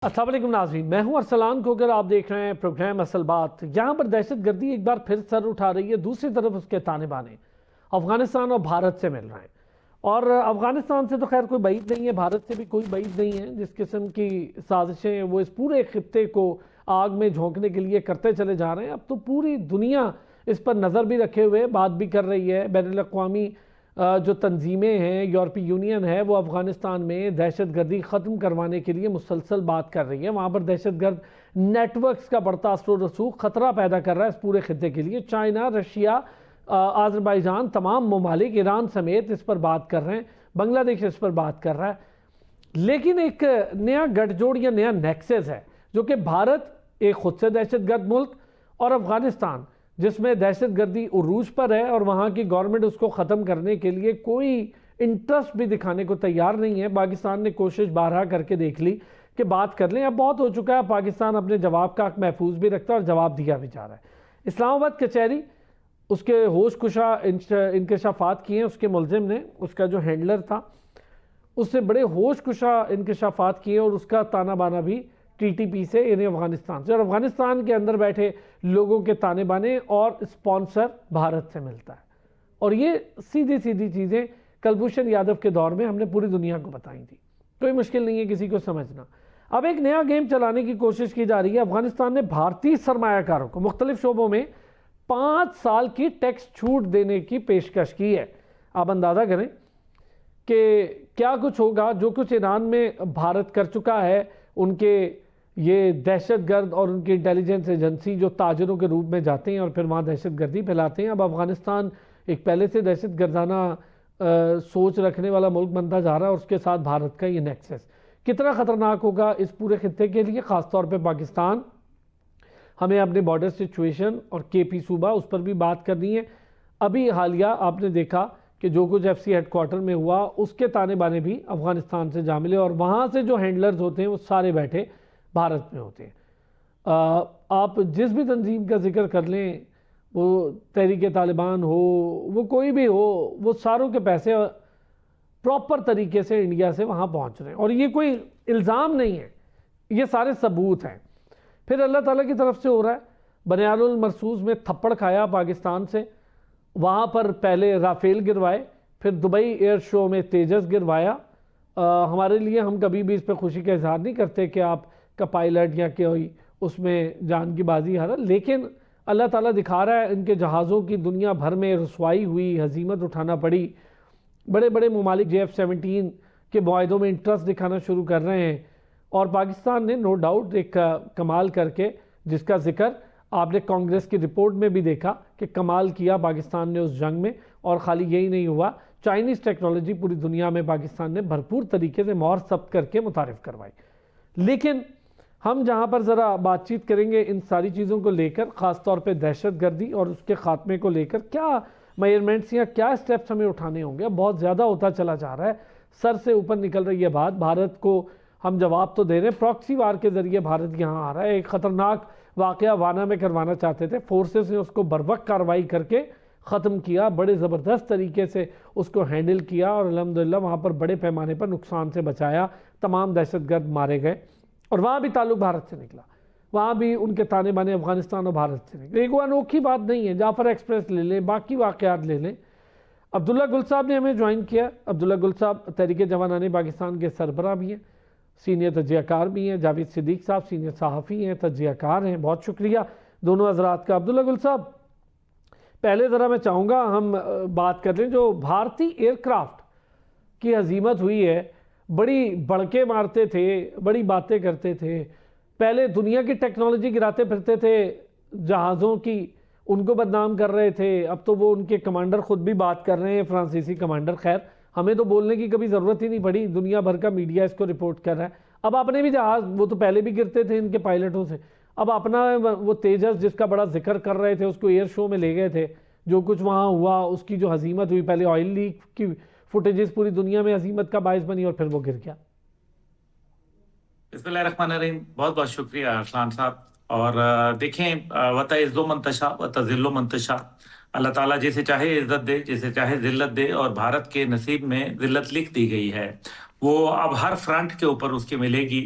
अस्सलाम वालेकुम नाज़रीन, मैं हूं अरसलान कोकर। आप देख रहे हैं प्रोग्राम असल बात। यहाँ पर दहशतगर्दी एक बार फिर सर उठा रही है, दूसरी तरफ उसके ताने बाने अफगानिस्तान और भारत से मिल रहे हैं। और अफगानिस्तान से तो खैर कोई बाइद नहीं है, भारत से भी कोई बाइद नहीं है। जिस किस्म की साजिशें वो इस पूरे खित्ते को आग में झोंकने के लिए करते चले जा रहे हैं, अब तो पूरी दुनिया इस पर नज़र भी रखे हुए बात भी कर रही है। बैनुल अक़वामी जो तंजीमें हैं, यूरोपीय यूनियन है, वो अफ़गानिस्तान में दहशतगर्दी ख़त्म करवाने के लिए मुसलसल बात कर रही है। वहाँ पर दहशतगर्द नेटवर्क्स का बढ़ता असर रसूख ख़तरा पैदा कर रहा है इस पूरे खित्ते के लिए। चाइना, रशिया, आज़रबाईजान, तमाम ममालिक, ईरान समेत इस पर बात कर रहे हैं। बांग्लादेश इस पर बात कर रहा है। लेकिन एक नया गठजोड़ या नया नेक्सस है जो कि भारत एक खुद से दहशतगर्द मुल्क और अफ़गानिस्तान जिसमें दहशतगर्दी उरूज पर है और वहाँ की गवर्नमेंट उसको ख़त्म करने के लिए कोई इंटरेस्ट भी दिखाने को तैयार नहीं है। पाकिस्तान ने कोशिश बारहा करके देख ली कि बात कर लें, अब बहुत हो चुका है। पाकिस्तान अपने जवाब का हक महफूज भी रखता है और जवाब दिया भी जा रहा है। इस्लामाबाद कचहरी उसके होश कुशा इंकशाफात किए उसके मुलजिम ने, उसका जो हैंडलर था उससे बड़े होश कुशा इंकशाफात किए और उसका ताना बाना भी टीटीपी से यानी अफगानिस्तान से, और अफगानिस्तान के अंदर बैठे लोगों के ताने बाने और स्पॉन्सर भारत से मिलता है। और ये सीधी सीधी चीज़ें कुलभूषण यादव के दौर में हमने पूरी दुनिया को बताई थी, कोई मुश्किल नहीं है किसी को समझना। अब एक नया गेम चलाने की कोशिश की जा रही है। अफगानिस्तान ने भारतीय सरमायाकारों को मुख्तलिफ शोबों में 5 साल की टैक्स छूट देने की पेशकश की है। आप अंदाज़ा करें कि क्या कुछ होगा। जो कुछ ईरान में भारत कर चुका है, उनके ये दहशतगर्द और उनकी इंटेलिजेंस एजेंसी जो ताजरों के रूप में जाते हैं और फिर वहाँ दहशतगर्दी फैलाते हैं। अब अफ़गानिस्तान एक पहले से दहशतगर्दाना सोच रखने वाला मुल्क बनता जा रहा है और उसके साथ भारत का ये नेक्सस कितना ख़तरनाक होगा इस पूरे खित्ते के लिए, ख़ासतौर पे पाकिस्तान। हमें अपने बॉर्डर सिचुएशन और केपी सूबा उस पर भी बात करनी है। अभी हालिया आपने देखा कि जो कुछ एफसी हेडक्वार्टर में हुआ उसके ताने बाने भी अफ़गानिस्तान से जा मिले और वहाँ से जो हैंडलर्स होते हैं वो सारे बैठे भारत में होते हैं। आप जिस भी तंजीम का जिक्र कर लें, वो तहरीक तालिबान हो, वो कोई भी हो, वो सारों के पैसे प्रॉपर तरीके से इंडिया से वहाँ पहुँच रहे हैं। और ये कोई इल्ज़ाम नहीं है, ये सारे सबूत हैं। फिर अल्लाह ताला की तरफ से हो रहा है। बनियानुल मरसूस में थप्पड़ खाया पाकिस्तान से, वहाँ पर पहले राफेल गिरवाए, फिर दुबई एयर शो में तेजस गिरवाया। हमारे लिए, हम कभी भी इस पर खुशी का इजहार नहीं करते कि आप का पायलट या कोई उसमें जान की बाजी हारा, लेकिन अल्लाह ताला दिखा रहा है इनके जहाज़ों की दुनिया भर में रसवाई हुई, हजीमत उठाना पड़ी। बड़े बड़े ममालिक JF-17 के मुआहदों में इंटरेस्ट दिखाना शुरू कर रहे हैं और पाकिस्तान ने नो डाउट एक कमाल करके, जिसका जिक्र आपने कांग्रेस की रिपोर्ट में भी देखा कि कमाल किया पाकिस्तान ने उस जंग में। और ख़ाली यही नहीं हुआ, चाइनीज़ टेक्नोलॉजी पूरी दुनिया में पाकिस्तान ने भरपूर तरीके से मोहर सब्त करके मुतारिफ़ करवाई। लेकिन हम जहाँ पर ज़रा बातचीत करेंगे इन सारी चीज़ों को लेकर, ख़ास तौर पे दहशतगर्दी और उसके ख़ात्मे को लेकर, क्या मेजरमेंट्स या क्या स्टेप्स हमें उठाने होंगे। अब बहुत ज़्यादा होता चला जा रहा है, सर से ऊपर निकल रही है बात। भारत को हम जवाब तो दे रहे हैं, प्रॉक्सी वार के ज़रिए भारत यहाँ आ रहा है। एक ख़तरनाक वाक़या वाना में करवाना चाहते थे, फोर्सेस ने उसको बरवक्त कार्रवाई करके ख़त्म किया, बड़े ज़बरदस्त तरीके से उसको हैंडल किया और अल्हम्दुलिल्लाह वहाँ पर बड़े पैमाने पर नुकसान से बचाया। तमाम दहशतगर्द मारे गए और वहाँ भी ताल्लुक भारत से निकला, वहाँ भी उनके ताने बाने अफगानिस्तान और भारत से निकले। एक वो अनोखी बात नहीं है। जाफ़र एक्सप्रेस ले लें, बाकी वाक़यात ले लें। अब्दुल्ला गुल साहब ने हमें ज्वाइन किया। अब्दुल्ला गुल साहब तहरीक जवानाने पाकिस्तान के सरबराह भी हैं, सीनियर तजियाकार भी हैं। जावेद सिद्दीक साहब सीनियर सहाफ़ी हैं, तजियाकार हैं। बहुत शुक्रिया दोनों हज़रात का। अब्दुल्ला गुल साहब, पहले ज़रा मैं चाहूँगा हम बात कर लें, जो भारतीय एयरक्राफ्ट की हजीमत हुई है, बड़ी बड़के मारते थे, बड़ी बातें करते थे, पहले दुनिया की टेक्नोलॉजी गिराते फिरते थे जहाज़ों की, उनको बदनाम कर रहे थे। अब तो वो उनके कमांडर ख़ुद भी बात कर रहे हैं, फ्रांसीसी कमांडर। खैर, हमें तो बोलने की कभी ज़रूरत ही नहीं पड़ी, दुनिया भर का मीडिया इसको रिपोर्ट कर रहा है। अब अपने भी जहाज़, वो तो पहले भी गिरते थे इनके पायलटों से, अब अपना वो तेजस जिसका बड़ा जिक्र कर रहे थे उसको एयर शो में ले गए थे। जो कुछ वहाँ हुआ, उसकी जो हजीमत हुई, पहले ऑयल लीक की फुटेजेस पूरी दुनिया में हजीमत का बायस बनी और फिर वो गिर गया। बिस्मिल्लाहिर्रहमानिर्रहीम। बहुत बहुत शुक्रिया अरसलान साहब। और देखें, वतइज़्ज़ो मंतशा वतज़िल्लु मंतशा, अल्लाह ताला जिसे चाहे इज्जत दे, जिसे चाहे जिल्लत दे, और भारत के नसीब में जिल्लत लिख दी गई है। वो अब हर फ्रंट के ऊपर उसकी मिलेगी।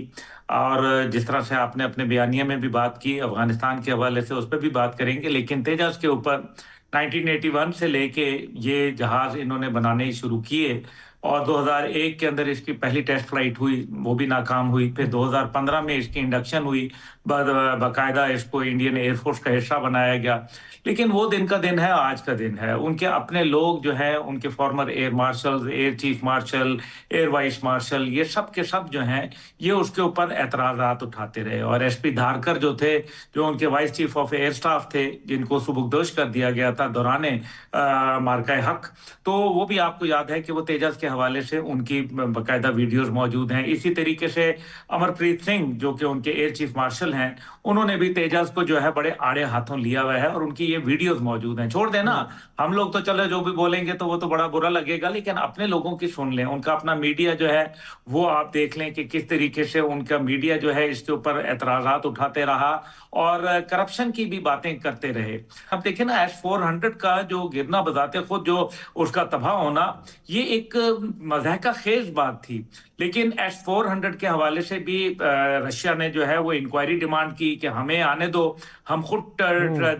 और जिस तरह से आपने अपने बयानिया में भी बात की अफगानिस्तान के हवाले से, उस पर भी बात करेंगे। लेकिन तेजस के ऊपर 1981 से लेके ये जहाज इन्होंने बनाने शुरू किए और 2001 के अंदर इसकी पहली टेस्ट फ्लाइट हुई, वो भी नाकाम हुई। फिर 2015 में इसकी इंडक्शन हुई, बाकायदा इसको इंडियन एयरफोर्स का हिस्सा बनाया गया। लेकिन वो दिन का दिन है, आज का दिन है। उनके अपने लोग जो हैं, उनके farmer air marshal, air chief marshal, air vice marshal, ये सब के सब जो हैं, ये उसके ऊपर एतराज़ात उठाते रहे। और एसपी धारकर जो थे, जो उनके vice chief of air staff थे, जिनको सुबुकदोश कर दिया गया था दौराने मार्का हक, तो वो भी आपको याद है कि वो तेजस के हवाले से उनकी बाकायदा वीडियोस मौजूद हैं। इसी तरीके से अमरप्रीत सिंह जो कि उनके एयर चीफ मार्शल हैं, उन्होंने भी तेजस को जो है बड़े आड़े हाथों लिया हुआ है और उनकी ये वीडियोस मौजूद हैं। छोड़ देना, हम लोग तो चलो जो भी बोलेंगे तो वो तो बड़ा बुरा लगेगा, लेकिन अपने लोगों की सुन लें। उनका अपना मीडिया जो है वो आप देख लें कि किस तरीके से उनका मीडिया जो है इसके ऊपर एतराजात उठाते रहा और करप्शन की भी बातें करते रहे। अब देखें ना, S-400 का जो गिरना बजाते खुद जो उसका तबाह होना, ये एक मज़ाहिका खेज बात थी। लेकिन S-400 के हवाले से भी रशिया ने जो है वो इंक्वायरी डिमांड की कि हमें आने दो, हम खुद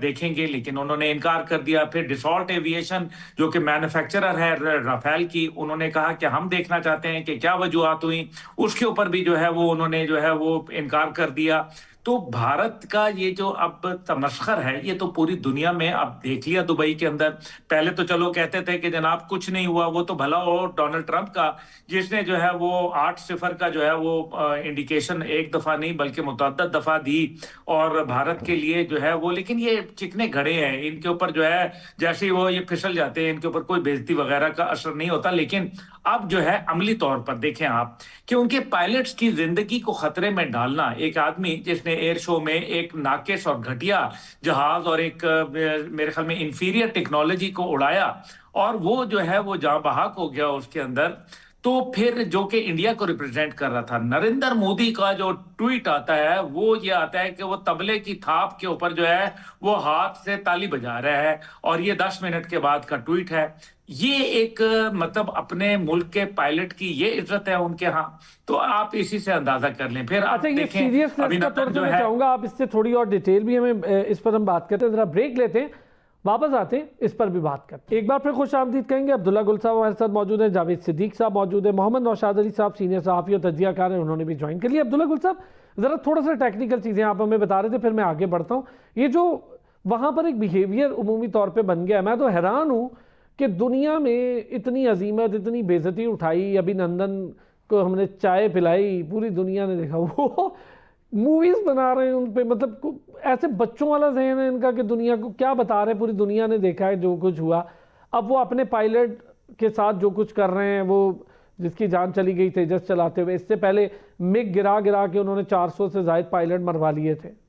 देखेंगे, लेकिन उन्होंने इनकार कर दिया। फिर डिसॉल्ट एविएशन जो कि मैन्युफैक्चरर है राफेल की, उन्होंने कहा कि हम देखना चाहते हैं कि क्या वजूहात हुई, उसके ऊपर भी जो है वो उन्होंने जो है वो इनकार कर दिया। तो भारत का ये जो अब तमस्खर है, ये तो पूरी दुनिया में अब देख लिया। दुबई के अंदर पहले तो चलो कहते थे कि जनाब कुछ नहीं हुआ, वो तो भला हो डोनाल्ड ट्रंप का, जिसने जो है वो 8-0 का जो है वो इंडिकेशन एक दफा नहीं बल्कि मुतअद्दिद दफा दी और भारत के लिए जो है वो। लेकिन ये चिकने घड़े हैं, इनके ऊपर जो है जैसे ही वो ये फिसल जाते हैं, इनके ऊपर कोई बेइज्जती वगैरह का असर नहीं होता। लेकिन अब जो है अमली तौर पर देखें आप कि उनके पायलट्स की जिंदगी को खतरे में डालना, एक आदमी जिसने एयर शो में एक नाकिस और घटिया जहाज और एक मेरे ख्याल में इंफीरियर टेक्नोलॉजी को उड़ाया और वो जो है वो जहां बहाक हो गया उसके अंदर, तो फिर जो कि इंडिया को रिप्रेजेंट कर रहा था, नरेंद्र मोदी का जो ट्वीट आता है वो ये आता है कि वो तबले की थाप के ऊपर जो है वो हाथ से ताली बजा रहा है और ये 10 मिनट के बाद का ट्वीट है। ये एक मतलब अपने मुल्क के पायलट की ये इज्जत है उनके यहाँ, तो आप इसी से अंदाजा कर लें। फिर आप ये देखें सीरियसनेस का तौर मैं चाहूंगा आप इससे थोड़ी और डिटेल भी हमें इस पर हम बात करते हैं। जरा ब्रेक लेते हैं, वापस आते हैं, इस पर भी बात करते हैं। एक बार फिर खुश आमदीद कहेंगे। अब्दुल्ला गुल साहब हमारे साथ मौजूद हैं, जावेद सिद्दीक साहब मौजूद है, मोहम्मद नौशाद अली साहब सीनियर सहाफ़ी और तज्जियाकार हैं, उन्होंने भी ज्वाइन कर लिया। अब्दुल्ला गुल साहब, ज़रा थोड़ा सा टेक्निकल चीज़ें आप हमें बता रहे थे, फिर मैं आगे बढ़ता हूँ। ये जो वहाँ पर एक बिहेवियर उमूमी तौर पर बन गया, मैं तो हैरान हूँ कि दुनिया में इतनी अजीमत, इतनी बेइज्जती उठाई, अभिनंदन को हमने चाय पिलाई, पूरी दुनिया ने देखा, वो मूवीज बना रहे हैं उन पे, मतलब ऐसे बच्चों वाला ज़हन है इनका कि दुनिया को क्या बता रहे हैं, पूरी दुनिया ने देखा है जो कुछ हुआ। अब वो अपने पायलट के साथ जो कुछ कर रहे हैं, वो जिसकी जान चली गई तेजस चलाते हुए, इससे पहले मिग गिरा गिरा के उन्होंने 400 से ज़ायद पायलट मरवा लिए थे।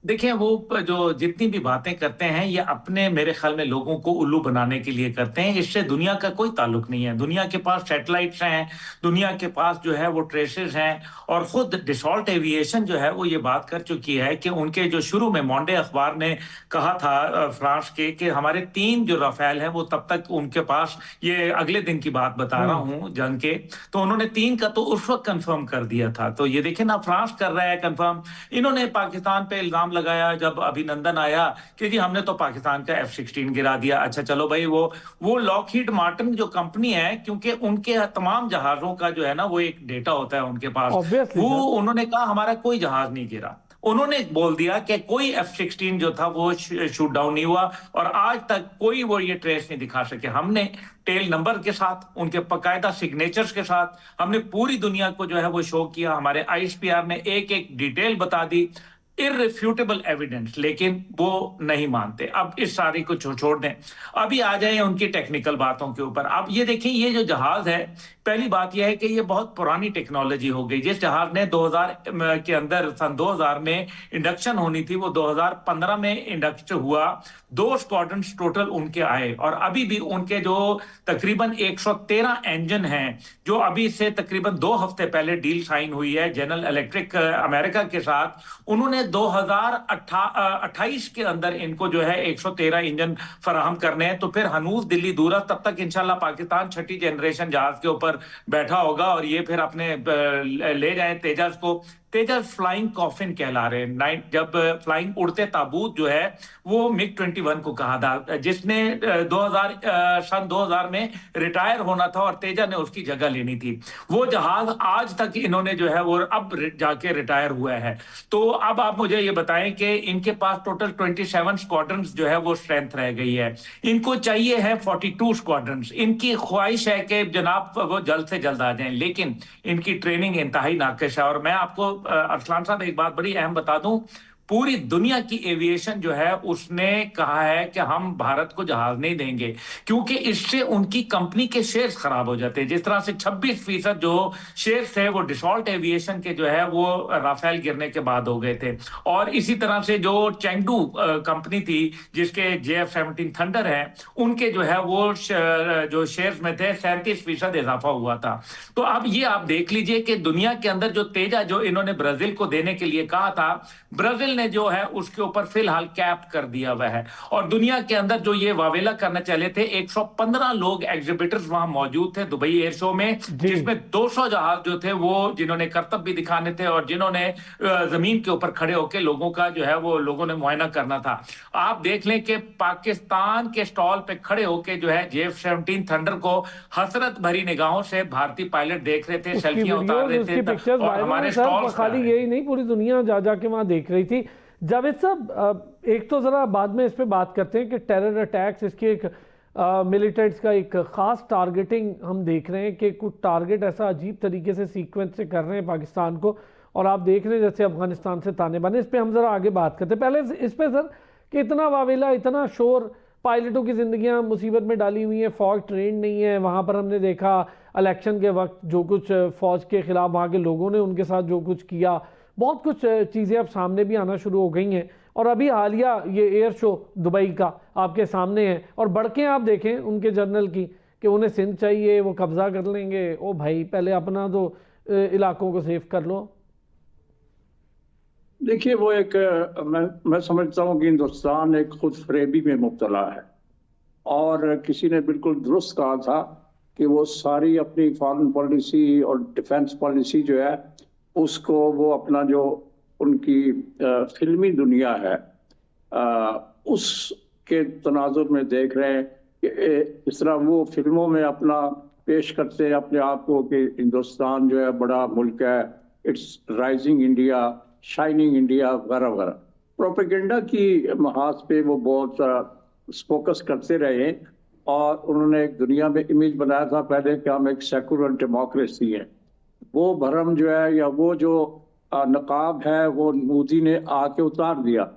देखिए, वो जो जितनी भी बातें करते हैं ये अपने मेरे ख्याल में लोगों को उल्लू बनाने के लिए करते हैं। इससे दुनिया का कोई ताल्लुक नहीं है। दुनिया के पास सैटेलाइट्स हैं, दुनिया के पास जो है वो ट्रेसेस हैं और खुद डिसॉल्ट एविएशन जो है वो ये बात कर चुकी है कि उनके जो शुरू में मॉन्डे अखबार ने कहा था फ्रांस के कि हमारे 3 जो राफेल हैं वो तब तक उनके पास, ये अगले दिन की बात बता रहा हूँ जंग के, तो उन्होंने 3 का तो उस वक्त कंफर्म कर दिया था। तो ये देखें ना, फ्रांस कर रहा है कंफर्म। इन्होंने पाकिस्तान पे इल्जाम लगाया जब अभिनंदन आया कि जी हमने तो पाकिस्तान का F-16 गिरा दिया। अच्छा चलो भाई, वो लॉकहीड मार्टिन जो कंपनी है, क्योंकि उनके तमाम जहाजों का जो है ना वो एक डेटा होता है उनके पास, वो उन्होंने कहा हमारा कोई जहाज नहीं गिरा। उन्होंने बोल दिया कि कोई F-16 जो था वो शूट डाउन नहीं हुआ और आज तक कोई वो ये ट्रेस नहीं दिखा सके। हमने टेल नंबर के साथ, उनके बकायदा सिग्नेचर्स के साथ हमने पूरी दुनिया को जो है वो शो किया। हमारे ISPR ने एक एक डिटेल बता दी, इररिफ्यूटेबल एविडेंस, लेकिन वो नहीं मानते। अब इस सारी को छोड़ दें, अभी आ जाए उनकी टेक्निकल बातों के ऊपर। अब ये देखिए, ये जो जहाज है, पहली बात यह है कि ये बहुत पुरानी टेक्नोलॉजी हो गई। जिस जहाज ने 2000 के अंदर सन 2000 में इंडक्शन होनी थी, वो 2015 में इंडक्शन हुआ। 2 स्क्वाड्रन्स टोटल उनके आए और अभी भी उनके जो तकरीबन 113 इंजन हैं, जो अभी से तकरीबन 2 हफ्ते पहले डील साइन हुई है जनरल इलेक्ट्रिक अमेरिका के साथ, उन्होंने 2028 के अंदर इनको जो है 113 इंजन फराहम करने हैं, तो फिर हनूज दिल्ली दूरस तब तक इंशाल्लाह पाकिस्तान छठी जनरेशन जहाज के ऊपर बैठा होगा और ये फिर अपने ले जाए तेजस को। तेजस फ्लाइंग कॉफिन कहला रहे हैं। जब फ्लाइंग उड़ते ताबूत जो है वो मिग 21 को कहा था, जिसने 2000 में रिटायर होना था और तेजा ने उसकी जगह लेनी थी। वो जहाज आज तक इन्होंने जो है वो अब जाके रिटायर हुआ है। तो अब आप मुझे ये बताएं कि इनके पास टोटल 27 स्क्वाड्रंस जो है वो स्ट्रेंथ रह गई है। इनको चाहिए है 42 स्क्वाड्रंस। इनकी ख्वाहिश है कि जनाब वो जल्द से जल्द आ जाएं, लेकिन इनकी ट्रेनिंग इंतहाई नाकिश है। और मैं आपको अरसलान साहब एक बात बड़ी अहम बता दूं, पूरी दुनिया की एविएशन जो है उसने कहा है कि हम भारत को जहाज नहीं देंगे, क्योंकि इससे उनकी कंपनी के शेयर्स खराब हो जाते हैं। जिस तरह से 26% जो शेयर्स थे वो डिसॉल्ट एविएशन के जो है वो राफेल गिरने के बाद हो गए थे। और इसी तरह से जो चेंगडू कंपनी थी जिसके JF-17 थंडर है, उनके जो है वो जो शेयर्स में थे 37% इजाफा हुआ था। तो अब ये आप देख लीजिए कि दुनिया के अंदर जो तेजा जो इन्होंने ब्राजील को देने के लिए कहा था, ब्राजील ने जो है उसके ऊपर फिलहाल कैप कर दिया हुआ है। और दुनिया के अंदर जो ये वावेला करने चले थे, 115 लोग एग्जिबिटर्स वहां मौजूद थे दुबई एयर शो में, जिसमें 200 जहाज जो थे वो जिन्होंने करतब भी दिखाने थे और जिन्होंने जमीन के ऊपर खड़े होकर लोगों का जो है वो लोगों ने मुआयना करना था। आप देख लें कि पाकिस्तान के स्टॉल पे खड़े होकर जो है JF-17 थंडर को हसरत भरी निगाहों से भारतीय पायलट देख रहे थे, सेल्फियां उतार रहे थे। और हमारे स्टॉल खाली यही नहीं, पूरी दुनिया जा जाके वहां देख रही थी। जावेद साहब, एक तो ज़रा बाद में इस पे बात करते हैं कि टेरर अटैक्स, इसकी एक मिलिटेंट्स का एक ख़ास टारगेटिंग हम देख रहे हैं कि कुछ टारगेट ऐसा अजीब तरीके से सीक्वेंस से कर रहे हैं पाकिस्तान को, और आप देख रहे हैं जैसे अफगानिस्तान से ताने बाने। इस पर हम ज़रा आगे बात करते हैं। पहले इस पर सर कि इतना वावेला, इतना शोर, पायलटों की ज़िंदगियाँ मुसीबत में डाली हुई हैं, फ़ौज ट्रेन नहीं है वहाँ पर। हमने देखा इलेक्शन के वक्त जो कुछ फ़ौज के ख़िलाफ़ वहाँ के लोगों ने उनके साथ जो कुछ किया, बहुत कुछ चीज़ें अब सामने भी आना शुरू हो गई हैं। और अभी हालिया ये एयर शो दुबई का आपके सामने है, और बढ़के आप देखें उनके जनरल की कि उन्हें सिंध चाहिए, वो कब्जा कर लेंगे। ओ भाई, पहले अपना तो इलाकों को सेफ कर लो। देखिए, वो एक मैं समझता हूँ कि हिंदुस्तान एक खुद फरेबी में मुब्तला है, और किसी ने बिल्कुल दुरुस्त कहा था कि वो सारी अपनी फॉरेन पॉलिसी और डिफेंस पॉलिसी जो है उसको वो अपना जो उनकी फिल्मी दुनिया है उसके तनाजुर में देख रहे हैं कि इस तरह वो फिल्मों में अपना पेश करते हैं अपने आप को कि हिंदुस्तान जो है बड़ा मुल्क है, it's rising India, shining India वगैरह वगैरह। प्रोपेगेंडा की महाज पे वो बहुत फोकस करते रहे, और उन्होंने एक दुनिया में इमेज बनाया था पहले कि हम एक सेकुलर डेमोक्रेसी है। वो भरम जो है या वो जो नकाब है वो मोदी ने आके उतार दिया।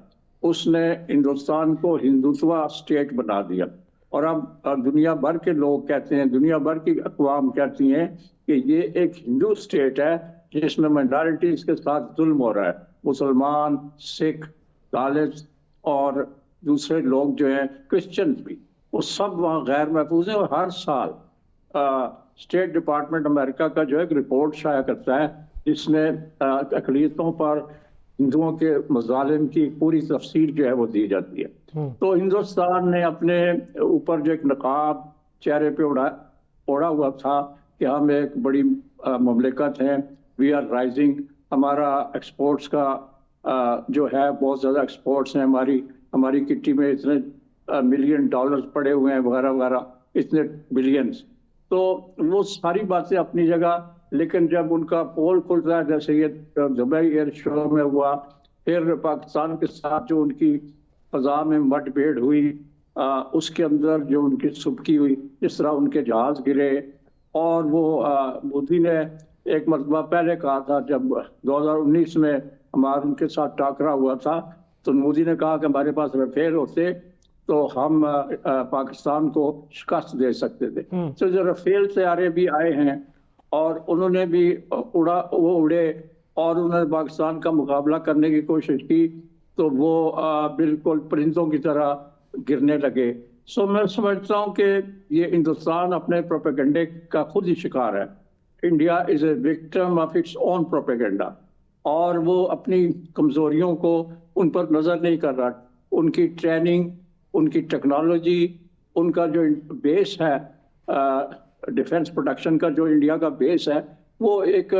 उसने हिंदुस्तान को हिंदुत्व स्टेट बना दिया, और अब दुनिया भर के लोग कहते हैं, दुनिया भर की अक़वाम कहती हैं कि ये एक हिंदू स्टेट है जिसमें माइनॉरिटीज के साथ जुल्म हो रहा है। मुसलमान, सिख, दलित और दूसरे लोग जो हैं, क्रिश्चियन भी, वो सब वहाँ गैर महफूज है। और हर साल स्टेट डिपार्टमेंट अमेरिका का जो है एक रिपोर्ट शाया करता है जिसमें अक़लियतों पर हिंदुओं के मज़ालिम की पूरी तफसील जो है वो दी जाती है। तो हिंदुस्तान ने अपने ऊपर जो एक नकाब चेहरे पे ओढ़ा हुआ था कि हम एक बड़ी मुमलिकत हैं, वी आर राइजिंग, हमारा एक्सपोर्ट्स का जो है बहुत ज़्यादा एक्सपोर्ट्स हैं, हमारी किट्टी में इतने $1 मिलियन पड़े हुए हैं वगैरह वगैरह, इतने बिलियंस। तो वो सारी बातें अपनी जगह, लेकिन जब उनका पोल खुलता है जैसे ये दुबई एयर शो में हुआ, फिर पाकिस्तान के साथ जो उनकी फजा में मुठभेड़ हुई, उसके अंदर जो उनकी सुबकी हुई, जिस तरह उनके जहाज गिरे, और वो मोदी ने एक मरतबा पहले कहा था जब 2019 में हमारा उनके साथ टाकरा हुआ था, तो मोदी ने कहा कि हमारे पास राफेल होते तो हम पाकिस्तान को शिकस्त दे सकते थे। तो जो राफेल तैयारे भी आए हैं और उन्होंने भी उड़े और उन्होंने पाकिस्तान का मुकाबला करने की कोशिश की, तो वो बिल्कुल परिंदों की तरह गिरने लगे। सो मैं समझता हूँ कि ये हिंदुस्तान अपने प्रोपेगेंडे का खुद ही शिकार है। India is a victim of its own propaganda. और वो अपनी कमजोरियों को उन पर नजर नहीं कर रहा। उनकी ट्रेनिंग, उनकी टेक्नोलॉजी, उनका जो बेस है, डिफेंस प्रोडक्शन का जो इंडिया का बेस है, वो एक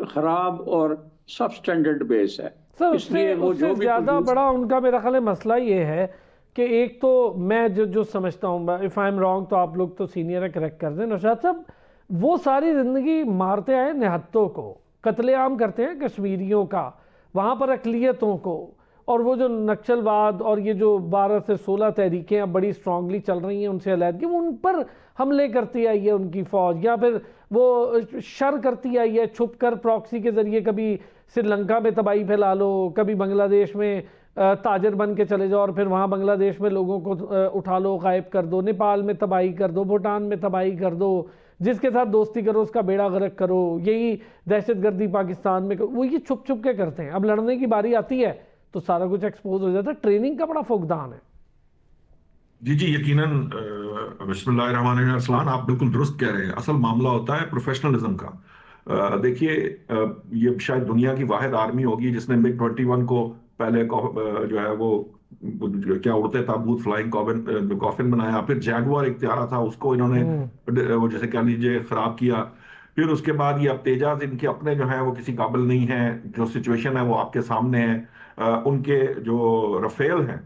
खराब और सब स्टैंडर्ड बेस है। सर इसलिए वो उससे जो भी ज़्यादा बड़ा उनका मेरा ख्याल है मसला ये है कि एक तो मैं जो समझता हूँ, इफ़ आई एम रॉन्ग तो आप लोग तो सीनियर है, करेक्ट कर दें नौशाद साहब, वो सारी ज़िंदगी मारते आए निहत्तों को, कत्लेआम करते हैं कश्मीरियों का, वहाँ पर अकलियतों को, और वो जो नक्सलवाद और ये जो 12 से 16 तहरीकें अब बड़ी स्ट्रांगली चल रही हैं उनसे अलहदगी, वो उन पर हमले करती आई है उनकी फ़ौज, या फिर वो शर करती आई है छुप कर प्रॉक्सी के ज़रिए, कभी श्रीलंका में तबाही फैला लो, कभी बांग्लादेश में ताजर बन के चले जाओ और फिर वहाँ बांग्लादेश में लोगों को उठा लो, गायब कर दो, नेपाल में तबाही कर दो, भूटान में तबाही कर दो, जिसके साथ दोस्ती करो उसका बेड़ा गर्क करो, यही दहशतगर्दी पाकिस्तान में वो ये छुप छुप के करते हैं। अब लड़ने की बारी आती है तो सारा कुछ एक्सपोज हो जाता है। ट्रेनिंग का बड़ा फुकदान है। जी जी, यकीनन। बिस्मिल्लाहिर्रहमानिर्रहीम, आप बिल्कुल दुरुस्त कह रहे हैं। असल मामला होता है प्रोफेशनलिज्म का। देखिए, ये शायद दुनिया की वाहिद आर्मी होगी जिसने MiG-21 को पहले जो है वो क्या उड़ते ताबूत, फ्लाइंग कॉफिन बनाया। फिर जैगुआर एक त्यारा था, उसको इन्होंने वो जैसे कह लीजिए खराब किया। फिर उसके बाद ये अब तेजाज इनके अपने जो है वो किसी काबिल नहीं है। जो सिचुएशन है वो आपके सामने है। उनके जो रफेल हैं,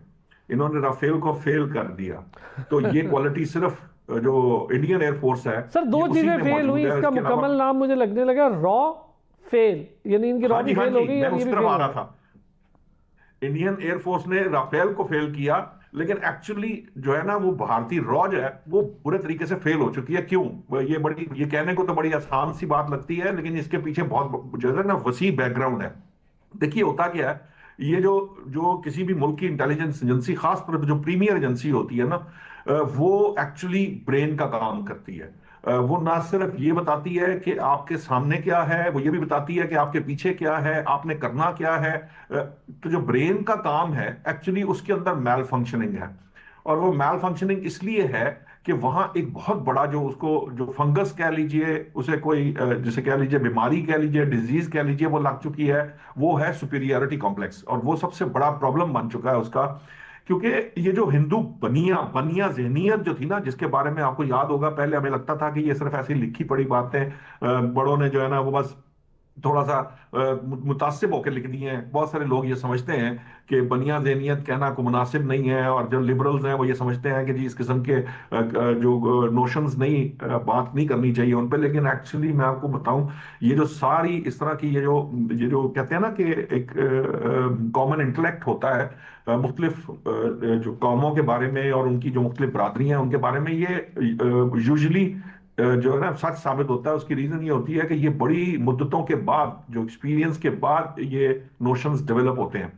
इन्होंने राफेल को फेल कर दिया। तो ये क्वालिटी सिर्फ जो इंडियन एयरफोर्स है, सर दो चीजें फेल हुई, इसका मुकम्मल नाम मुझे लगने लगा रॉ फेल, यानी इनकी रॉ भी फेल हो गई। मैं उस तरफ आ रहा था। इंडियन एयरफोर्स ने राफेल को फेल किया, लेकिन एक्चुअली जो है ना वो भारतीय रॉ जो है वो बुरे तरीके से फेल हो चुकी है। क्यों? ये कहने को तो बड़ी आसान सी बात लगती है, लेकिन इसके पीछे बहुत जो है ना वसी बैकग्राउंड है। देखिए होता क्या है, ये जो जो किसी भी मुल्क की इंटेलिजेंस एजेंसी, खासतौर पर जो प्रीमियर एजेंसी होती है ना, वो एक्चुअली ब्रेन का काम करती है। वो ना सिर्फ ये बताती है कि आपके सामने क्या है, वो ये भी बताती है कि आपके पीछे क्या है, आपने करना क्या है। तो जो ब्रेन का काम है एक्चुअली उसके अंदर मैल फंक्शनिंग है। और वो मैल फंक्शनिंग इसलिए है कि वहां एक बहुत बड़ा जो उसको जो फंगस कह लीजिए, उसे कोई जैसे कह लीजिए बीमारी कह लीजिए, डिजीज कह लीजिए, वो लग चुकी है। वो है सुपीरियरिटी कॉम्प्लेक्स, और वो सबसे बड़ा प्रॉब्लम बन चुका है उसका। क्योंकि ये जो हिंदू बनिया बनिया जहनीत जो थी ना, जिसके बारे में आपको याद होगा, पहले हमें लगता था कि ये सिर्फ ऐसी लिखी पड़ी बातें बड़ों ने जो है ना वो बस थोड़ा सा मुतासिब होकर लिख दिए हैं। बहुत सारे लोग ये समझते हैं कि बनिया ज़हनियत कहना को मुनासिब नहीं है, और जो लिबरल्स हैं वो ये समझते हैं कि जी इस किस्म के जो नोशंस नहीं बात नहीं करनी चाहिए उन पे। लेकिन एक्चुअली मैं आपको बताऊं, ये जो सारी इस तरह की ये जो कहते हैं ना कि एक कॉमन इंटेलेक्ट होता है मुख्तलिफ जो कौमों के बारे में और उनकी जो मुख्तलिफ बरादरियां हैं उनके बारे में, ये यूजली जो है ना सच साबित होता है। उसकी रीजन ये होती है कि ये बड़ी मुद्दतों के बाद, जो एक्सपीरियंस के बाद ये नोशंस डेवलप होते हैं।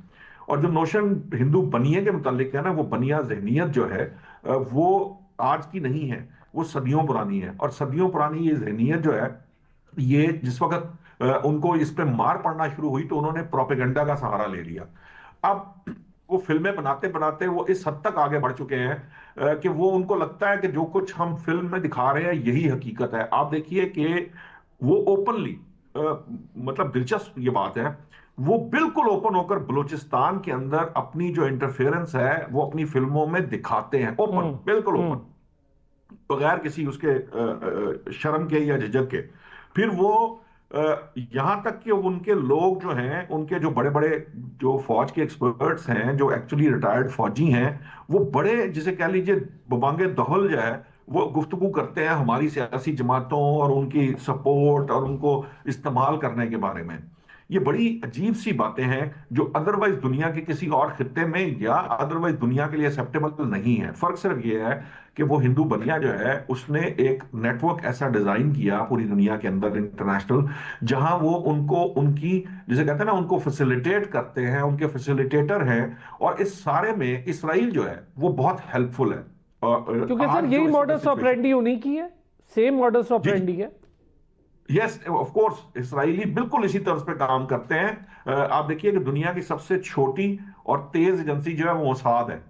और जो नोशन हिंदू बनिए के मुतालिक है ना, वो बनिया जहनीत जो है वो आज की नहीं है, वो सदियों पुरानी है। और सदियों पुरानी ये जहनीत जो है, ये जिस वक्त उनको इस पे मार पड़ना शुरू हुई तो उन्होंने प्रोपेगेंडा का सहारा ले लिया। अब वो फिल्में बनाते बनाते वो इस हद तक आगे बढ़ चुके हैं कि वो उनको लगता है कि जो कुछ हम फिल्म में दिखा रहे हैं यही हकीकत है। आप देखिए कि वो ओपनली, मतलब दिलचस्प ये बात है, वो बिल्कुल ओपन होकर बलूचिस्तान के अंदर अपनी जो इंटरफेरेंस है वो अपनी फिल्मों में दिखाते हैं। ओपन, बिल्कुल ओपन, बगैर किसी उसके शर्म के या झिझक के। फिर वो यहां तक कि उनके लोग जो हैं, उनके जो बड़े बड़े जो फौज के एक्सपर्ट्स हैं, जो एक्चुअली रिटायर्ड फौजी हैं, वो बड़े जिसे कह लीजिए बबांगे दहल जो है वो गुफ्तगू करते हैं हमारी सियासी जमातों और उनकी सपोर्ट और उनको इस्तेमाल करने के बारे में। ये बड़ी अजीब सी बातें हैं जो अदरवाइज दुनिया के किसी और खित्ते में या अदरवाइज दुनिया के लिए एक्सेप्टेबल नहीं है। फर्क सिर्फ ये है कि वो हिंदू बनिया जो है उसने एक नेटवर्क ऐसा डिजाइन किया पूरी दुनिया के अंदर इंटरनेशनल, जहां वो उनको उनकी जिसे कहते हैं ना उनको फैसिलिटेट करते हैं, उनके फैसिलिटेटर हैं। और इस सारे में इसराइल जो है वो बहुत हेल्पफुल है। क्योंकि सर यही मॉडस ऑपरेंडी उन्हीं की है, सेम मॉडस ऑपरेंडी है। यस ऑफ कोर्स, इसराइली बिल्कुल इसी तरह पे काम करते हैं। आप देखिए कि दुनिया की सबसे छोटी और तेज एजेंसी जो है वो मोसाद है।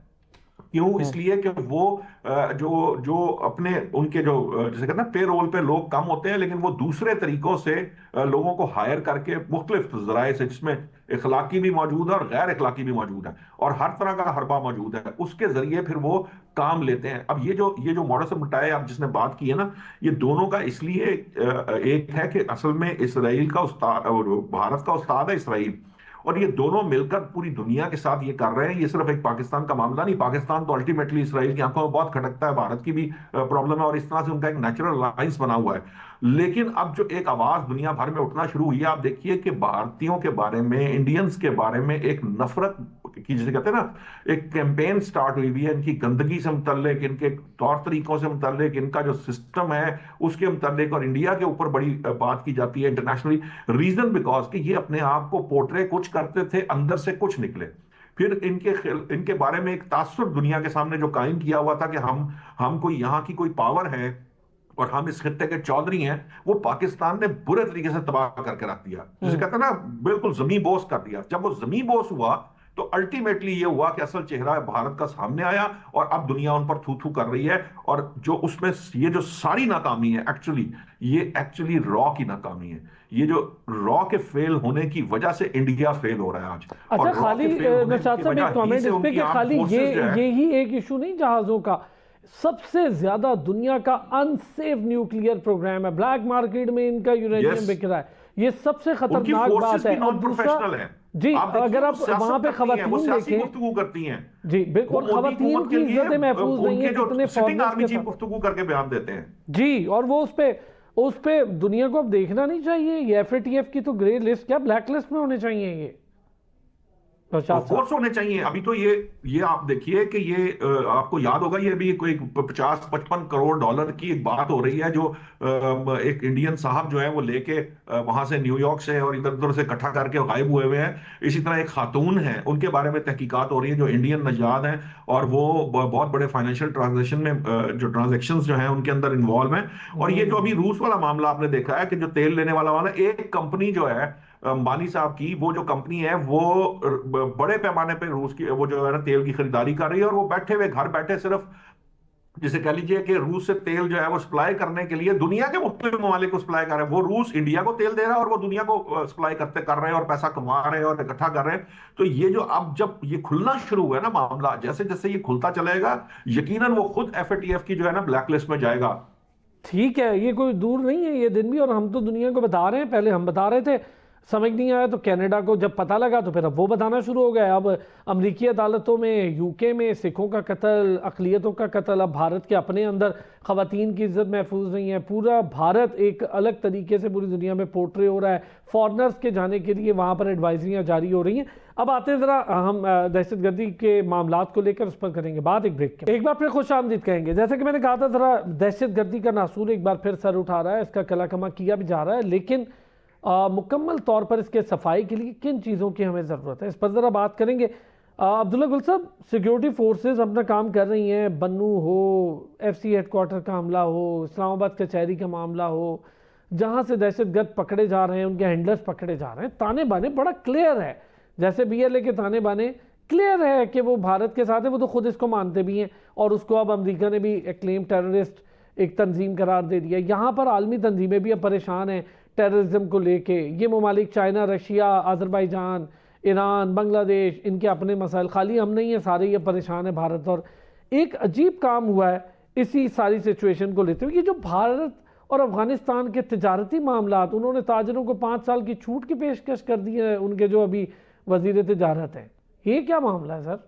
क्यों? इसलिए कि वो जो जो अपने उनके जो जैसे कहते हैं ना, पे रोल पे लोग कम होते हैं, लेकिन वो दूसरे तरीकों से लोगों को हायर करके मुख्तलिफ जराए से, जिसमें इखलाकी भी मौजूद है और गैर इखलाकी भी मौजूद है और हर तरह का हरबा मौजूद है, उसके जरिए फिर वो काम लेते हैं। अब ये जो मॉडस ऑपरेंडी आप जिसने बात की है ना, ये दोनों का इसलिए एक है कि असल में इसराइल का उस्ताद और भारत का उस्ताद है इसराइल, और ये दोनों मिलकर पूरी दुनिया के साथ ये कर रहे हैं। ये सिर्फ एक पाकिस्तान का मामला नहीं, पाकिस्तान तो अल्टीमेटली इसराइल की आंखों में बहुत खटकता है, भारत की भी प्रॉब्लम है, और इस तरह से उनका एक नेचुरल अलायंस बना हुआ है। लेकिन अब जो एक आवाज दुनिया भर में उठना शुरू हुई है, आप देखिए कि भारतीयों के बारे में, इंडियंस के बारे में एक नफरत की, जिसे कहते हैं ना, एक कैंपेन स्टार्ट हुई हुई है इनकी गंदगी से मुतल्लिक, इनके तौर तरीकों से मुतल्लिक, इनका जो सिस्टम है उसके मुतल्लिक, और इंडिया के ऊपर बड़ी बात की जाती है इंटरनेशनली। रीजन बिकॉज कि ये अपने आप को पोर्ट्रे कुछ करते थे, अंदर से कुछ निकले। फिर इनके बारे में एक तासुर दुनिया के सामने जो कायम किया हुआ था कि हम कोई यहाँ की कोई पावर है और हम इस खित्ते के चौधरी हैं, वो पाकिस्तान ने बुरे तरीके से तबाह करके रख दिया, जिसे कहते हैं ना, बिल्कुल जमी बोस कर दिया। जब वो जमी बोस हुआ तो अल्टीमेटली ये हुआ कि असल चेहरा भारत का सामने आया, और अब दुनिया उन पर थू थू कर रही है। और जो उसमें ये जो सारी नाकामी है, एक्चुअली रॉ की नाकामी है। ये जो रॉ के फेल होने की वजह से इंडिया फेल हो रहा है आज। अच्छा, और खाली नौशाद साहब एक कमेंट इस पे कि खाली ये ही एक इशू नहीं जहाजों का, सबसे ज्यादा दुनिया का अनसेफ न्यूक्लियर प्रोग्राम है, ब्लैक मार्केट में इनका यूरेनियम बिक रहा है, ये सबसे खतरनाक बात है। और दूसरा जी, अगर आप वहां पे खवातीन देखें, गुफ्तगू करती हैं जी बिल्कुल, खवातीन की इज्जतें महफूज नहीं है, कितने सिटिंग आर्मी चीफ गुफ्तगू करके बयान देते हैं जी, और वो उस पे दुनिया को अब देखना नहीं चाहिए। ये एफएटीएफ की तो ग्रे लिस्ट, क्या ब्लैक लिस्ट में होने चाहिए ये, फोर्स होने चाहिए। अभी तो ये आप देखिए कि ये आपको याद होगा, ये भी कोई 50-55 करोड़ डॉलर की एक बात हो रही है, जो एक इंडियन साहब जो है वो लेके वहां से न्यूयॉर्क से और इधर उधर से इकट्ठा करके गायब हुए हुए हैं। इसी तरह एक खातून है, उनके बारे में तहकीकात हो रही है, जो इंडियन नजाद हैं, और वो बहुत बड़े फाइनेंशियल ट्रांजेक्शन में जो ट्रांजेक्शंस जो हैं उनके अंदर इन्वॉल्व हैं। और ये जो अभी रूस वाला मामला आपने देखा है कि जो तेल लेने वाला एक कंपनी जो है अंबानी साहब की, वो जो कंपनी है वो बड़े पैमाने पे रूस की वो जो है ना तेल की खरीदारी कर रही है, और वो बैठे हुए घर बैठे सिर्फ जिसे कह लीजिए कि रूस से तेल जो है वो सप्लाई करने के लिए दुनिया के मुख्तलिफ ममालिक को सप्लाई कर रहे हैं। वो रूस इंडिया को तेल दे रहा है और वो दुनिया को सप्लाई कर रहे हैं और पैसा कमा रहे हैं और इकट्ठा कर रहे हैं। तो ये जो अब जब ये खुलना शुरू हुआ है ना मामला, जैसे जैसे ये खुलता चलेगा, यकीनन वो खुद एफएटीएफ की जो है ना ब्लैकलिस्ट में जाएगा। ठीक है, ये कोई दूर नहीं है ये दिन भी, और हम तो दुनिया को बता रहे हैं, पहले हम बता रहे थे, समझ नहीं आया तो कनाडा को जब पता लगा तो फिर अब वो बताना शुरू हो गया। अब अमरीकी अदालतों में, यूके में सिखों का कत्ल, अकलियतों का कत्ल, अब भारत के अपने अंदर ख़वातीन की इज्जत महफूज नहीं है। पूरा भारत एक अलग तरीके से पूरी दुनिया में पोर्ट्रे हो रहा है। फॉरनर्स के जाने के लिए वहाँ पर एडवाइजरियाँ जारी हो रही हैं। अब आते हैं ज़रा हम दहशतगर्दी के मामलात को लेकर उस पर करेंगे बात एक ब्रेक के। एक बार फिर खुश आमदीद कहेंगे। जैसे कि मैंने कहा था, ज़रा दहशतगर्दी का नासूर एक बार फिर सर उठा रहा है, इसका कलाकमा किया भी जा रहा है, लेकिन मुकम्मल तौर पर इसके सफाई के लिए किन चीज़ों की हमें ज़रूरत है, इस पर ज़रा बात करेंगे। अब्दुल्ला गुल साहब, सिक्योरिटी फोर्सेस अपना काम कर रही हैं, बन्नू हो, एफसी हेडक्वार्टर का हमला हो, इस्लामाबाद कचहरी का मामला हो, जहाँ से दहशतगर्द पकड़े जा रहे हैं, उनके हैंडलर्स पकड़े जा रहे हैं, ताने बाने बड़ा क्लियर है। जैसे BLA के ताने बाने क्लियर है कि वो भारत के साथ है, वो तो खुद इसको मानते भी हैं, और उसको अब अमेरिका ने भी एक्लेम टेररिस्ट एक तंजीम करार दे दिया। यहाँ पर आलमी तंजीमें भी अब परेशान हैं टेररिज्म को लेके। ये ममालिक China, Russia, Azerbaijan, Iran, Bangladesh, इनके अपने मसाइल, खाली हम नहीं है, सारे ये परेशान है भारत। और एक अजीब काम हुआ है इसी सारी सिचुएशन को लेते हुए कि जो भारत और अफगानिस्तान के तिजारती मामलात, उन्होंने ताजरों को 5 साल की छूट की पेशकश कर दी है, उनके जो अभी वजीर तिजारत हैं। ये क्या मामला है सर?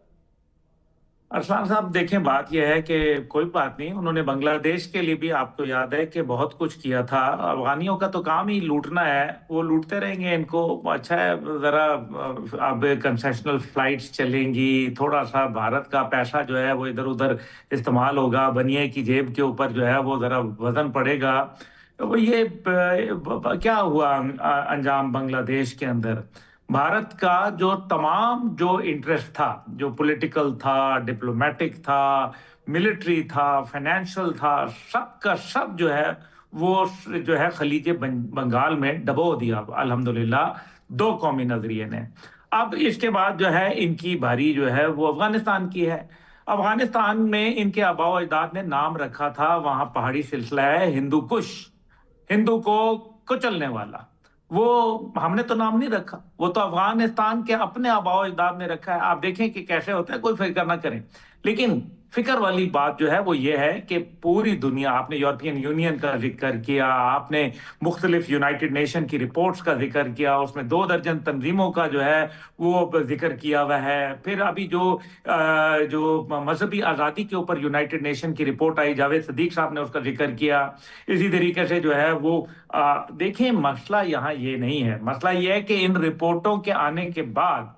अरसलान साहब, देखें, बात यह है कि कोई बात नहीं, उन्होंने बांग्लादेश के लिए भी, आपको याद है कि बहुत कुछ किया था। अफगानियों का तो काम ही लूटना है, वो लूटते रहेंगे। इनको अच्छा है, ज़रा अब कंसेशनल फ्लाइट्स चलेंगी, थोड़ा सा भारत का पैसा जो है वो इधर उधर इस्तेमाल होगा, बनिए की जेब के ऊपर जो है वो ज़रा वजन पड़ेगा। तो ये क्या हुआ अंजाम बांग्लादेश के अंदर? भारत का जो तमाम जो इंटरेस्ट था, जो पॉलिटिकल था, डिप्लोमेटिक था, मिलिट्री था, फाइनेंशियल था, सब का सब जो है वो जो है खलीज बंगाल में डबो दिया अल्हम्दुलिल्लाह 2 कौमी नजरिए ने। अब इसके बाद जो है इनकी बारी जो है वो अफगानिस्तान की है। अफगानिस्तान में इनके आबाओ अजदाद ने नाम रखा था, वहां पहाड़ी सिलसिला है हिंदू कुश, हिंदू को कुचलने वाला। वो हमने तो नाम नहीं रखा, वो तो अफगानिस्तान के अपने आबाओ अजदाद ने रखा है। आप देखें कि कैसे होता है, कोई फिक्र ना करें। लेकिन फिक्र वाली बात जो है वो ये है कि पूरी दुनिया, आपने यूरोपियन यूनियन का जिक्र किया, आपने मुख्तलिफ यूनाइटेड नेशन की रिपोर्ट्स का जिक्र किया, उसमें 2 दर्जन तंजीमों का जो है वो जिक्र किया हुआ है। फिर अभी जो मजहबी आज़ादी के ऊपर यूनाइटेड नेशन की रिपोर्ट आई, जावेद सदीक साहब ने उसका जिक्र किया। इसी तरीके से जो है वो देखें, मसला यहाँ ये नहीं है। मसला ये है कि इन रिपोर्टों के आने के बाद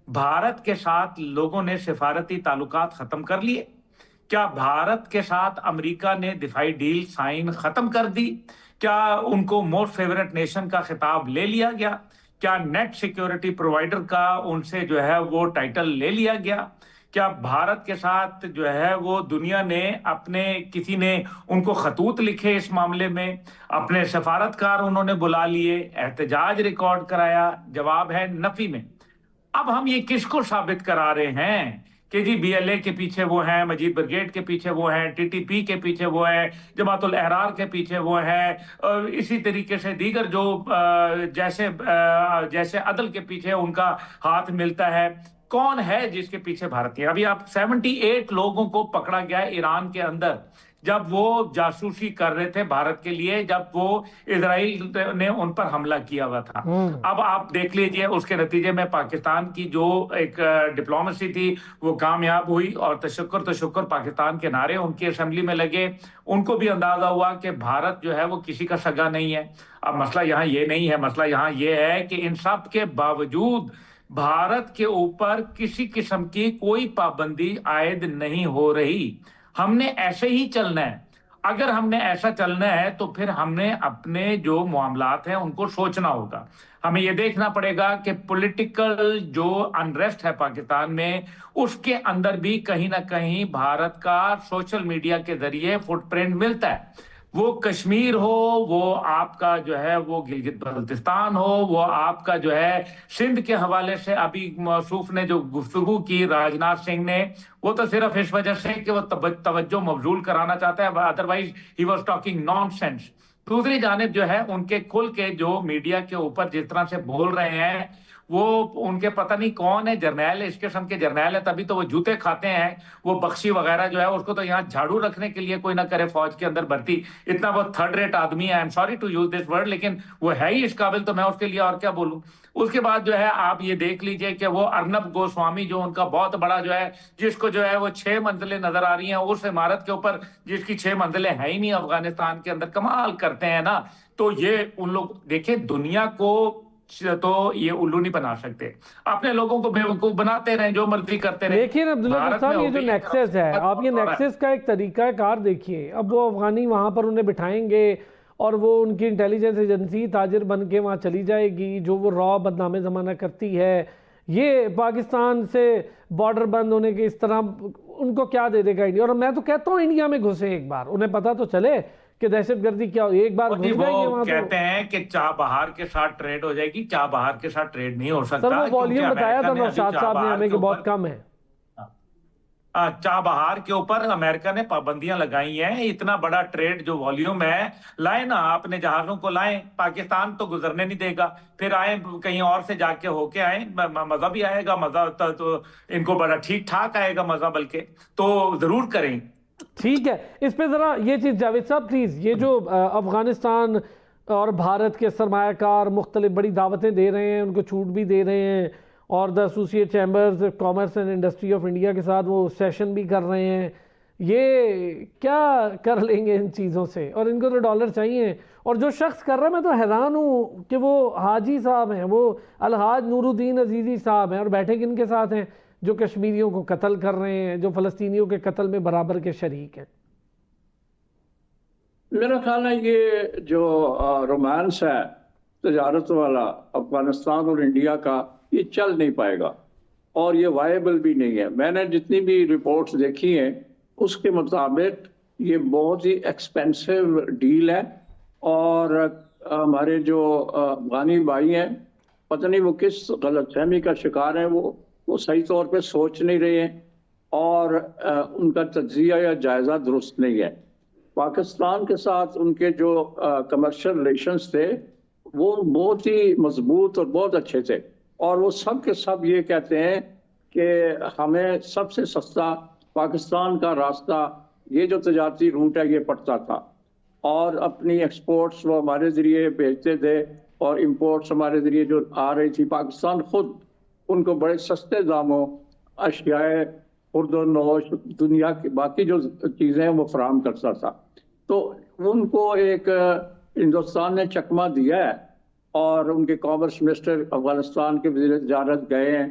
भारत के साथ लोगों ने सिफारती ताल्लुकात खत्म कर लिए। क्या भारत के साथ अमेरिका ने दिफाई डील साइन खत्म कर दी? क्या उनको मोस्ट फेवरेट नेशन का खिताब ले लिया गया? क्या नेट सिक्योरिटी प्रोवाइडर का उनसे जो है वो टाइटल ले लिया गया? क्या भारत के साथ जो है वो दुनिया ने अपने किसी ने उनको खतूत लिखे इस मामले में? अपने सफारतकार उन्होंने बुला लिए, एहतजाज रिकॉर्ड कराया? जवाब है नफी में। अब हम ये किसको साबित करा रहे हैं कि जी बीएलए के पीछे वो हैं, मजीद ब्रिगेड के पीछे वो हैं, टीटीपी के पीछे वो हैं, जमातुल अहरार के पीछे वो हैं, इसी तरीके से दीगर जो जैसे अदल के पीछे उनका हाथ मिलता है। कौन है जिसके पीछे भारतीय? अभी आप 78 लोगों को पकड़ा गया ईरान के अंदर, जब वो जासूसी कर रहे थे भारत के लिए, जब वो इजराइल ने उन पर हमला किया हुआ था। अब आप देख लीजिए, उसके नतीजे में पाकिस्तान की जो एक डिप्लोमेसी थी वो कामयाब हुई, और तशक्कुर पाकिस्तान के नारे उनकी असेंबली में लगे। उनको भी अंदाजा हुआ कि भारत जो है वो किसी का सगा नहीं है। अब मसला यहाँ ये नहीं है, मसला यहाँ ये है कि इन सब के बावजूद भारत के ऊपर किसी किस्म की कोई पाबंदी आयद नहीं हो रही। हमने ऐसे ही चलना है। अगर हमने ऐसा चलना है तो फिर हमने अपने जो मामलात हैं उनको सोचना होगा। हमें ये देखना पड़ेगा कि पॉलिटिकल जो अनरेस्ट है पाकिस्तान में, उसके अंदर भी कहीं ना कहीं भारत का सोशल मीडिया के जरिए फुटप्रिंट मिलता है। वो कश्मीर हो, वो आपका जो है वो गिलगित बल्तिस्तान हो, वो आपका जो है सिंध के हवाले से अभी मौसूफ ने जो गुफ्तगू की राजनाथ सिंह ने, वो तो सिर्फ इस वजह से कि वो तवज्जो मबजूल कराना चाहता है, otherwise he was talking nonsense. दूसरी जानिब जो है उनके खुल के जो मीडिया के ऊपर जिस तरह से बोल रहे हैं, वो उनके पता नहीं कौन है, जर्नैल, इस किस्म के जर्नैल है, तभी तो वो जूते खाते हैं। वो बख्शी वगैरह जो है उसको तो यहाँ झाड़ू रखने के लिए कोई ना करे फौज के अंदर भर्ती। इतना वो थर्ड रेट आदमी है, I am sorry to use this word, लेकिन वो है ही इस काबिल, तो मैं उसके लिए और क्या बोलूं। उसके बाद जो है आप ये देख लीजिए कि वो अर्नब गोस्वामी जो उनका बहुत बड़ा जो है, जिसको जो है वो 6 मंजिलें नजर आ रही हैं उस इमारत के ऊपर, जिसकी 6 मंजिलें है ही नहीं अफगानिस्तान के अंदर, कमाल करते हैं ना। तो ये उन लोग देखें, दुनिया को तो ये उल्लू नहीं बना सकते, अपने लोगों को बेवकूफ बनाते रहे, जो मर्जी करते रहे। देखिए ना अब्दुल्ला साहब, ये जो नेक्सस है, आप ये नेक्सस का एक तरीका कार देखिए। अब वो अफगानी वहां पर उन्हें बिठाएंगे और वो उनकी इंटेलिजेंस एजेंसी ताजिर बन के वहाँ चली जाएगी, जो वो रॉ बदनामे ज़माना करती है। ये पाकिस्तान से बॉर्डर बंद होने के इस तरह उनको क्या दे देगा इंडिया? और मैं तो कहता हूँ इंडिया में घुसे एक बार, उन्हें पता तो चले कि दहशतगर्दी क्या हो। एक बार घुस जाएंगे वहाँ, कहते हैं कि चाबहार के साथ ट्रेड हो जाएगी। चाबहार के साथ ट्रेड नहीं हो सकता। सर वो वॉल्यूम बताया था नौशाद साहब ने हमें कि बहुत कम है। चाबहार के ऊपर अमेरिका ने पाबंदियां लगाई हैं। इतना बड़ा ट्रेड जो वॉल्यूम है, लाए ना अपने जहाजों को लाएं, पाकिस्तान तो गुजरने नहीं देगा। फिर आए कहीं और से जाके होके आए, मजा भी आएगा, मजा तो इनको बड़ा ठीक ठाक आएगा मजा, बल्कि तो जरूर करें। ठीक है, इस पे जरा ये चीज जावेद साहब प्लीज, ये जो अफगानिस्तान और भारत के सरमायाकार मुख्तलिफ बड़ी दावतें दे रहे हैं, उनको छूट भी दे रहे हैं, और the associate chambers commerce and industry of India के साथ वो सेशन भी कर रहे हैं, ये क्या कर लेंगे इन चीज़ों से? और इनको तो डॉलर चाहिए। और जो शख्स कर रहा है, मैं तो हैरान हूँ कि वो हाजी साहब हैं, वो अलहाज नूरुद्दीन अजीज़ी साहब हैं, और बैठे किनके साथ हैं? जो कश्मीरियों को कत्ल कर रहे हैं, जो फ़लस्तीनियों के कत्ल में बराबर के शरीक हैं। मेरा ख्याल है ये जो रोमांस है तजारत वाला अफगानिस्तान और इंडिया का, ये चल नहीं पाएगा और ये वायबल भी नहीं है। मैंने जितनी भी रिपोर्ट्स देखी हैं उसके मुताबिक ये बहुत ही एक्सपेंसिव डील है, और हमारे जो अफगानी भाई हैं, पता नहीं वो किस गलतफहमी का शिकार हैं, वो सही तौर पे सोच नहीं रहे हैं। और उनका तज्जिया या जायज़ा दुरुस्त नहीं है। पाकिस्तान के साथ उनके जो कमर्शियल रिलेशंस थे वो बहुत ही मजबूत और बहुत अच्छे थे, और वो सब के सब ये कहते हैं कि हमें सबसे सस्ता पाकिस्तान का रास्ता, ये जो तजारती रूट है, ये पड़ता था, और अपनी एक्सपोर्ट्स वो हमारे ज़रिए भेजते थे और इंपोर्ट्स हमारे ज़रिए जो आ रही थी, पाकिस्तान खुद उनको बड़े सस्ते दामों अशियाए खुर्द-ओ-नोश, दुनिया की बाकी जो चीज़ें हैं वो फराहम करता था। तो उनको एक हिंदुस्तान ने चकमा दिया है, और उनके कॉमर्स मिनिस्टर अफगानिस्तान के वज़ीर तिजारत गए हैं,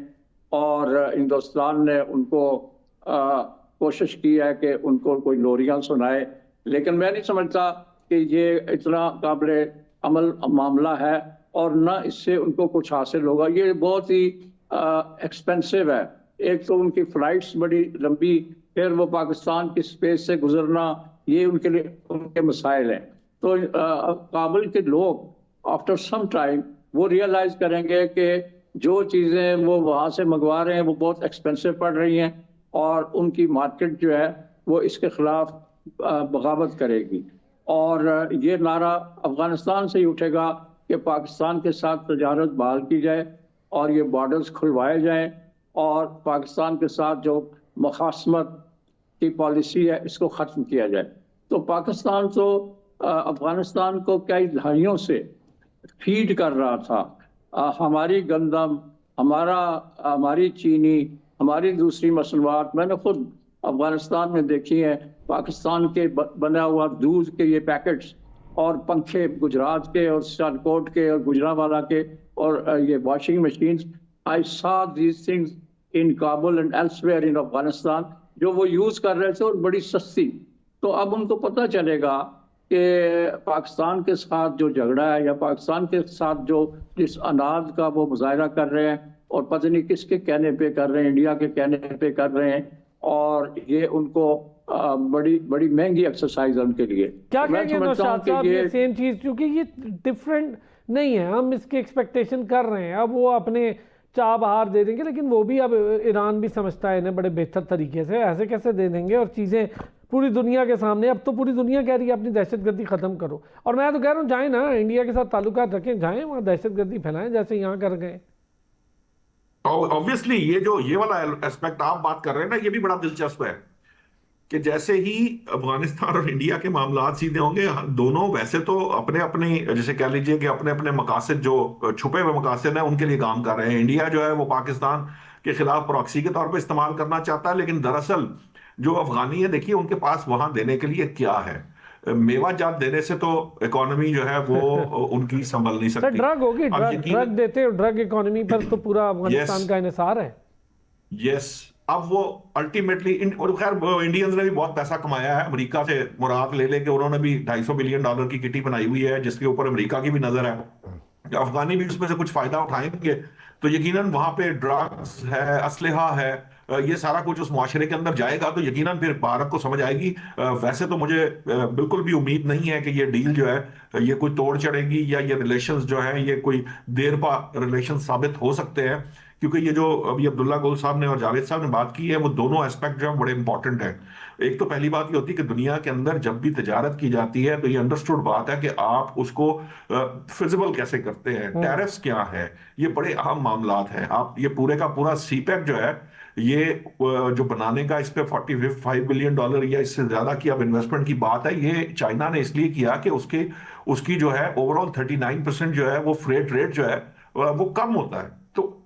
और हिंदुस्तान ने उनको कोशिश की है कि उनको कोई लोरियां सुनाए, लेकिन मैं नहीं समझता कि ये इतना काबिल अमल मामला है, और ना इससे उनको कुछ हासिल होगा। ये बहुत ही एक्सपेंसिव है। एक तो उनकी फ्लाइट्स बड़ी लंबी, फिर वो पाकिस्तान की स्पेस से गुजरना, ये उनके लिए उनके मसाइल हैं। तो काबुल के लोग आफ्टर सम टाइम वो रियलाइज करेंगे कि जो चीज़ें वो वहाँ से मंगवा रहे हैं वो बहुत एक्सपेंसिव पड़ रही हैं, और उनकी मार्केट जो है वो इसके खिलाफ बगावत करेगी। और ये नारा अफगानिस्तान से ही उठेगा कि पाकिस्तान के साथ तजारत बहाल की जाए, और ये बॉर्डर्स खुलवाए जाएं, और पाकिस्तान के साथ जो मुखासमत की पॉलिसी है इसको ख़त्म किया जाए। तो पाकिस्तान तो अफगानिस्तान को कई दहाइयों से फीड कर रहा था। हमारी गंदम, हमारी चीनी, हमारी दूसरी मसनूआत मैंने खुद अफगानिस्तान में देखी हैं। पाकिस्तान के बना हुआ दूध के ये पैकेट्स और पंखे गुजरात के और सियालकोट के और गुजरावाला के, और ये washing machines, I saw these things in Kabul and elsewhere in Afghanistan, जो वो यूज़ कर रहे थे, और बड़ी सस्ती। तो अब उनको पता चलेगा कि पाकिस्तान के साथ जो झगड़ा है, या पाकिस्तान के साथ जो जिस अनाज का वो मुजाहरा कर रहे हैं, और पता नहीं किसके कहने पे कर रहे हैं, इंडिया के कहने पे कर रहे हैं, और ये उनको बड़ी बड़ी महंगी एक्सरसाइज है उनके लिए। क्या मैं कहेंगे समझता हूं नौशाद साहब, कि ये सेम चीज़, क्योंकि ये डिफरेंट नहीं है, हम इसकी एक्सपेक्टेशन कर रहे हैं, अब वो अपने चाह बहार दे देंगे, लेकिन वो भी अब ईरान भी समझता है इन्हें बड़े बेहतर तरीके से, ऐसे कैसे दे देंगे, और चीज़ें पूरी दुनिया के सामने, अब तो पूरी दुनिया कह रही है अपनी दहशतगर्दी ख़त्म करो। और मैं तो कह रहा हूँ जाएँ ना, इंडिया के साथ ताल्लुकात रखें, जाएँ वहाँ दहशतगर्दी फैलाएं जैसे यहाँ कर गए। ऑब्वियसली ये वाला एस्पेक्ट आप बात कर रहे हैं ना, ये भी बड़ा दिलचस्प है कि जैसे ही अफगानिस्तान और इंडिया के मामलात सीधे होंगे, दोनों वैसे तो अपने अपने, जैसे कह लीजिए कि अपने अपने मकासद, जो छुपे हुए मकासद हैं, उनके लिए काम कर रहे हैं। इंडिया जो है वो पाकिस्तान के खिलाफ प्रॉक्सी के तौर पे इस्तेमाल करना चाहता है, लेकिन दरअसल जो अफगानी है, देखिए उनके पास वहां देने के लिए क्या है। मेवा जात देने से तो इकोनॉमी जो है वो उनकी संभल नहीं सकती। ड्रग होगी, ड्रग देते हो, ड्रग इकोनॉमी पर तो पूरा अफगानिस्तान का इन्हिसार है। यस, अब वो अल्टीमेटली और खैर इंडियंस ने भी बहुत पैसा कमाया है, अमेरिका से मुराद ले लेके उन्होंने भी $250 बिलियन की किटी बनाई हुई है, जिसके ऊपर अमेरिका की भी नजर है। अफगानी भी उसमें से कुछ फायदा उठाएंगे, तो यकीनन वहां पे ड्रग्स है, असलहा है, ये सारा कुछ उस मुआशरे के अंदर जाएगा, तो यकीनन फिर भारत को समझ आएगी। वैसे तो मुझे बिल्कुल भी उम्मीद नहीं है कि ये डील जो है ये कोई तोड़ चढ़ेगी, या ये रिलेशंस जो है ये कोई देरपा रिलेशन साबित हो सकते हैं, क्योंकि ये जो अभी अब्दुल्ला गुल साहब ने और जावेद साहब ने बात की है, वो दोनों एस्पेक्ट जो है बड़े इंपॉर्टेंट है। एक तो पहली बात ये होती है कि दुनिया के अंदर जब भी तजारत की जाती है तो ये अंडरस्टूड बात है कि आप उसको फिजिबल कैसे करते हैं, टैरिफ्स क्या है, ये बड़े अहम मामलात हैं। आप ये पूरे का पूरा सीपैक जो है ये जो बनाने का, इस पे $45 बिलियन या इससे ज्यादा की अब इन्वेस्टमेंट की बात है, ये चाइना ने इसलिए किया कि उसकी जो है ओवरऑल 39% जो है वो फ्रेट रेट जो है वो कम होता है। तो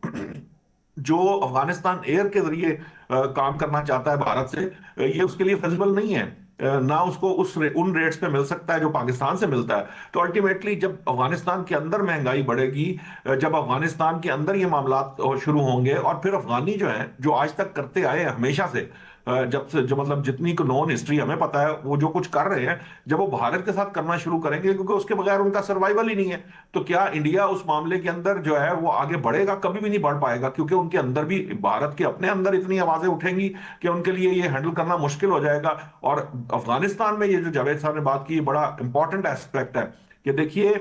जो अफगानिस्तान एयर के जरिए काम करना चाहता है भारत से, ये उसके लिए फिजिबल नहीं है, ना उसको उन रेट्स पे मिल सकता है जो पाकिस्तान से मिलता है। तो अल्टीमेटली जब अफगानिस्तान के अंदर महंगाई बढ़ेगी, जब अफगानिस्तान के अंदर ये मामलात शुरू होंगे, और फिर अफगानी जो है, जो आज तक करते आए हैं हमेशा से, जब से जो मतलब जितनी को नॉन हिस्ट्री हमें पता है, वो जो कुछ कर रहे हैं, जब वो भारत के साथ करना शुरू करेंगे, क्योंकि उसके बगैर उनका सर्वाइवल ही नहीं है, तो क्या इंडिया उस मामले के अंदर जो है वो आगे बढ़ेगा? कभी भी नहीं बढ़ पाएगा, क्योंकि उनके अंदर भी, भारत के अपने अंदर इतनी आवाजें उठेंगी कि उनके लिए ये हैंडल करना मुश्किल हो जाएगा। और अफगानिस्तान में ये जो जावेद साहब ने बात की, बड़ा इंपॉर्टेंट एस्पेक्ट है कि देखिए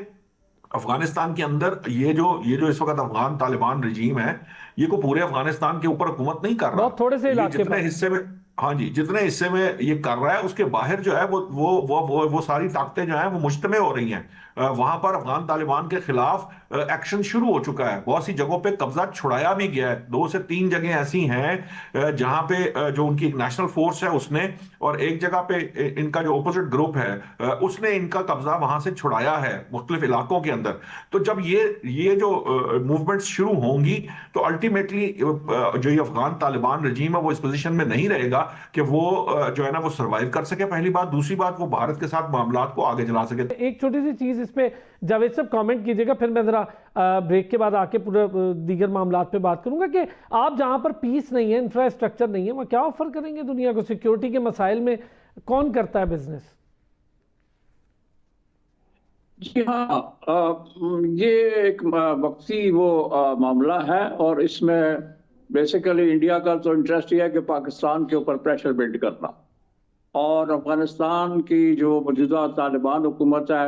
अफगानिस्तान के अंदर ये जो इस वक्त अफगान तालिबान रजीम है, ये को पूरे अफगानिस्तान के ऊपर हुकूमत नहीं कर रहा। बहुत थोड़े से ये इलाके जितने पर। हिस्से में, हाँ जी, जितने हिस्से में ये कर रहा है उसके बाहर जो है वो सारी ताकतें जो हैं वो मुज्तमे हो रही हैं। वहां पर अफगान तालिबान के खिलाफ एक्शन शुरू हो चुका है। बहुत सी जगहों पे कब्जा छुड़ाया भी गया है। 2 से 3 जगह ऐसी हैं जहां पे जो उनकी नेशनल फोर्स है उसने, और एक जगह पे इनका जो अपोजिट ग्रुप है उसने इनका कब्जा वहां से छुड़ाया है मुख्तलिफ इलाकों के अंदर। तो जब ये जो मूवमेंट्स शुरू होंगी तो अल्टीमेटली जो ये अफगान तालिबान रजीम है वो इस पोजीशन में नहीं रहेगा कि वो जो है ना वो सर्वाइव कर सके, पहली बात। दूसरी बात, वो भारत के साथ मामलात को आगे चला सके। एक छोटी सी चीज इस पे जावेद साहब कमेंट कीजिएगा, फिर मैं जरा ब्रेक के बाद आके पूरा दीगर मामलात पे बात करूंगा कि आप जहां पर पीस नहीं है, इंफ्रास्ट्रक्चर नहीं है, वहां क्या ऑफर करेंगे दुनिया को? सिक्योरिटी के मसाइल में कौन करता है बिजनेस? जी हाँ, ये एक वक्ती मामला है, और इसमें बेसिकली इंडिया का तो इंटरेस्ट ये है कि पाकिस्तान के ऊपर प्रेशर बिल्ड करना, और अफगानिस्तान की जो मौजूदा तालिबान हुकूमत है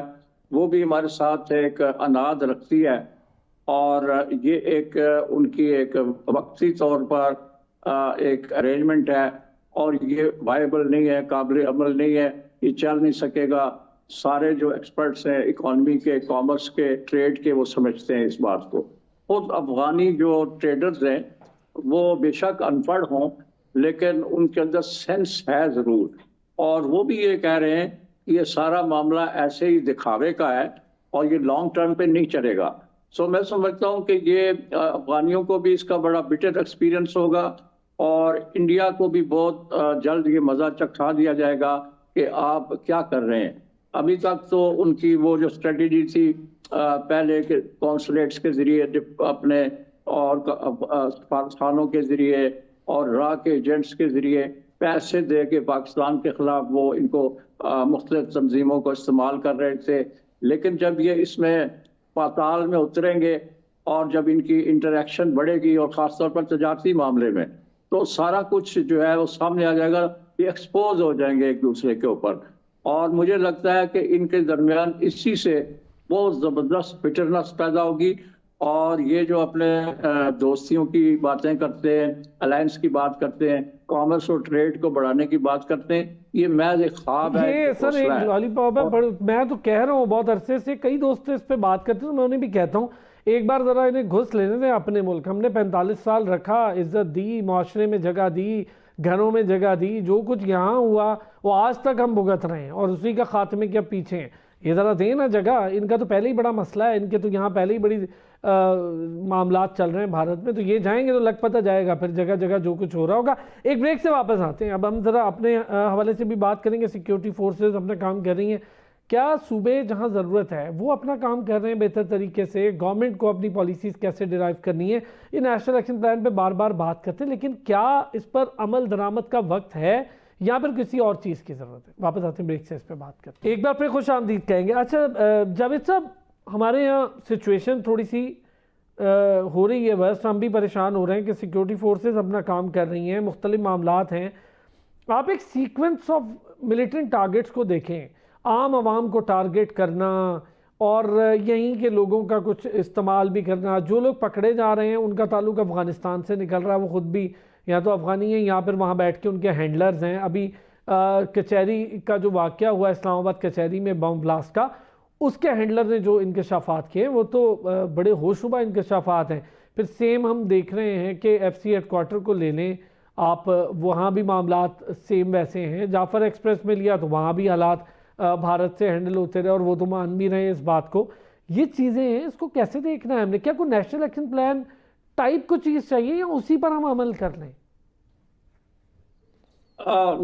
वो भी हमारे साथ एक अनाद रखती है, और ये एक उनकी एक वक्ती तौर पर एक अरेंजमेंट है, और ये वायबल नहीं है, काबिल अमल नहीं है, ये चल नहीं सकेगा। सारे जो एक्सपर्ट्स हैं इकोनॉमी के, कॉमर्स के, ट्रेड के, वो समझते हैं इस बात को। खुद अफगानी जो ट्रेडर्स हैं वो बेशक अनपढ़ हों, लेकिन उनके अंदर सेंस है ज़रूर, और वो भी ये कह रहे हैं कि ये सारा मामला ऐसे ही दिखावे का है और ये लॉन्ग टर्म पे नहीं चलेगा। सो मैं समझता हूँ कि ये अफगानियों को भी इसका बड़ा बिटर एक्सपीरियंस होगा, और इंडिया को भी बहुत जल्द ये मज़ा चखा दिया जाएगा कि आप क्या कर रहे हैं। अभी तक तो उनकी वो जो स्ट्रेटजी थी पहले के कॉन्सुलेट्स के ज़रिए अपने, और सफारतखानों के ज़रिए, और रा के एजेंट्स के ज़रिए पैसे दे के पाकिस्तान के ख़िलाफ़ वो इनको मुख्तलिफ तंजीमों को इस्तेमाल कर रहे थे। लेकिन जब ये इसमें पाताल में उतरेंगे और जब इनकी इंटरेक्शन बढ़ेगी, और ख़ासतौर पर तजारती मामले में, तो सारा कुछ जो है वो सामने आ जाएगा, ये एक्सपोज हो जाएंगे एक दूसरे के ऊपर। और मुझे लगता है कि इनके दरमियान इसी से बहुत ज़बरदस्त बिटरनेस पैदा होगी, और ये जो अपने दोस्तियों की बातें करते हैं, अलायंस की बात करते हैं, कॉमर्स और ट्रेड को बढ़ाने की बात करते हैं, ये महज एक ख्वाब है। ये सर एक लॉलीपॉप है। मैं तो कह रहा हूँ बहुत अरसे से, कई दोस्त इस पे बात करते हैं, मैं उन्हें भी कहता हूँ एक बार ज़रा इन्हें घुस लेने दें अपने मुल्क। हमने 45 साल रखा, इज्जत दी, माशरे में जगह दी, घरों में जगह दी, जो कुछ यहाँ हुआ वो आज तक हम भुगत रहे हैं, और उसी का खात्मे के अब पीछे हैं। ये ज़रा दें ना जगह, इनका तो पहले ही बड़ा मसला है, इनके तो यहाँ पहले ही बड़ी मामलात चल रहे हैं भारत में, तो ये जाएंगे तो लग पता जाएगा फिर जगह जगह जो कुछ हो रहा होगा। एक ब्रेक से वापस आते हैं। अब हम ज़रा अपने हवाले से भी बात करेंगे। सिक्योरिटी फोर्सेस अपना काम कर रही हैं, क्या सूबे जहां ज़रूरत है वो अपना काम कर रहे हैं बेहतर तरीके से? गवर्नमेंट को अपनी पॉलिसीज़ कैसे डिराइव करनी है, ये नेशनल एक्शन प्लान पे बार बार बात करते हैं, लेकिन क्या इस पर अमल दरामद का वक्त है या फिर किसी और चीज़ की ज़रूरत है? वापस आते हैं ब्रेक से, इस पर बात करते हैं। एक बार फिर खुश आमदीद कहेंगे। अच्छा जावेद साहब, हमारे यहाँ सिचुएशन थोड़ी सी हो रही है वर्स्ट, हम भी परेशान हो रहे हैं कि सिक्योरिटी फोर्सेज अपना काम कर रही हैं, मुख्तलिफ मामलात हैं। आप एक सीक्वेंस ऑफ मिलिटेंट टारगेट्स को देखें, आम आवाम को टारगेट करना और यहीं के लोगों का कुछ इस्तेमाल भी करना। जो लोग पकड़े जा रहे हैं उनका ताल्लुक अफ़गानिस्तान से निकल रहा है, वो ख़ुद भी या तो अफ़गानी हैं या फिर वहाँ बैठ के उनके हैंडलर्स हैं। अभी कचहरी का जो वाक़या हुआ इस्लामाबाद कचहरी में बम ब्लास्ट का, उसके हैंडलर ने जो इंकशाफात किए वो तो बड़े होशरुबा इंकशाफात हैं। फिर सेम हम देख रहे हैं कि FC हेडक्वार्टर को ले लें आप, वहाँ भी मामलात सेम वैसे हैं। जाफ़र एक्सप्रेस में लिया तो वहाँ भी हालात भारत से हैंडल होते रहे और वो तो मान भी रहे हैं इस बात को। ये चीज़ें हैं, इसको कैसे देखना है हमने? क्या कोई नेशनल एक्शन प्लान टाइप को चीज़ चाहिए या उसी पर हम अमल कर लें?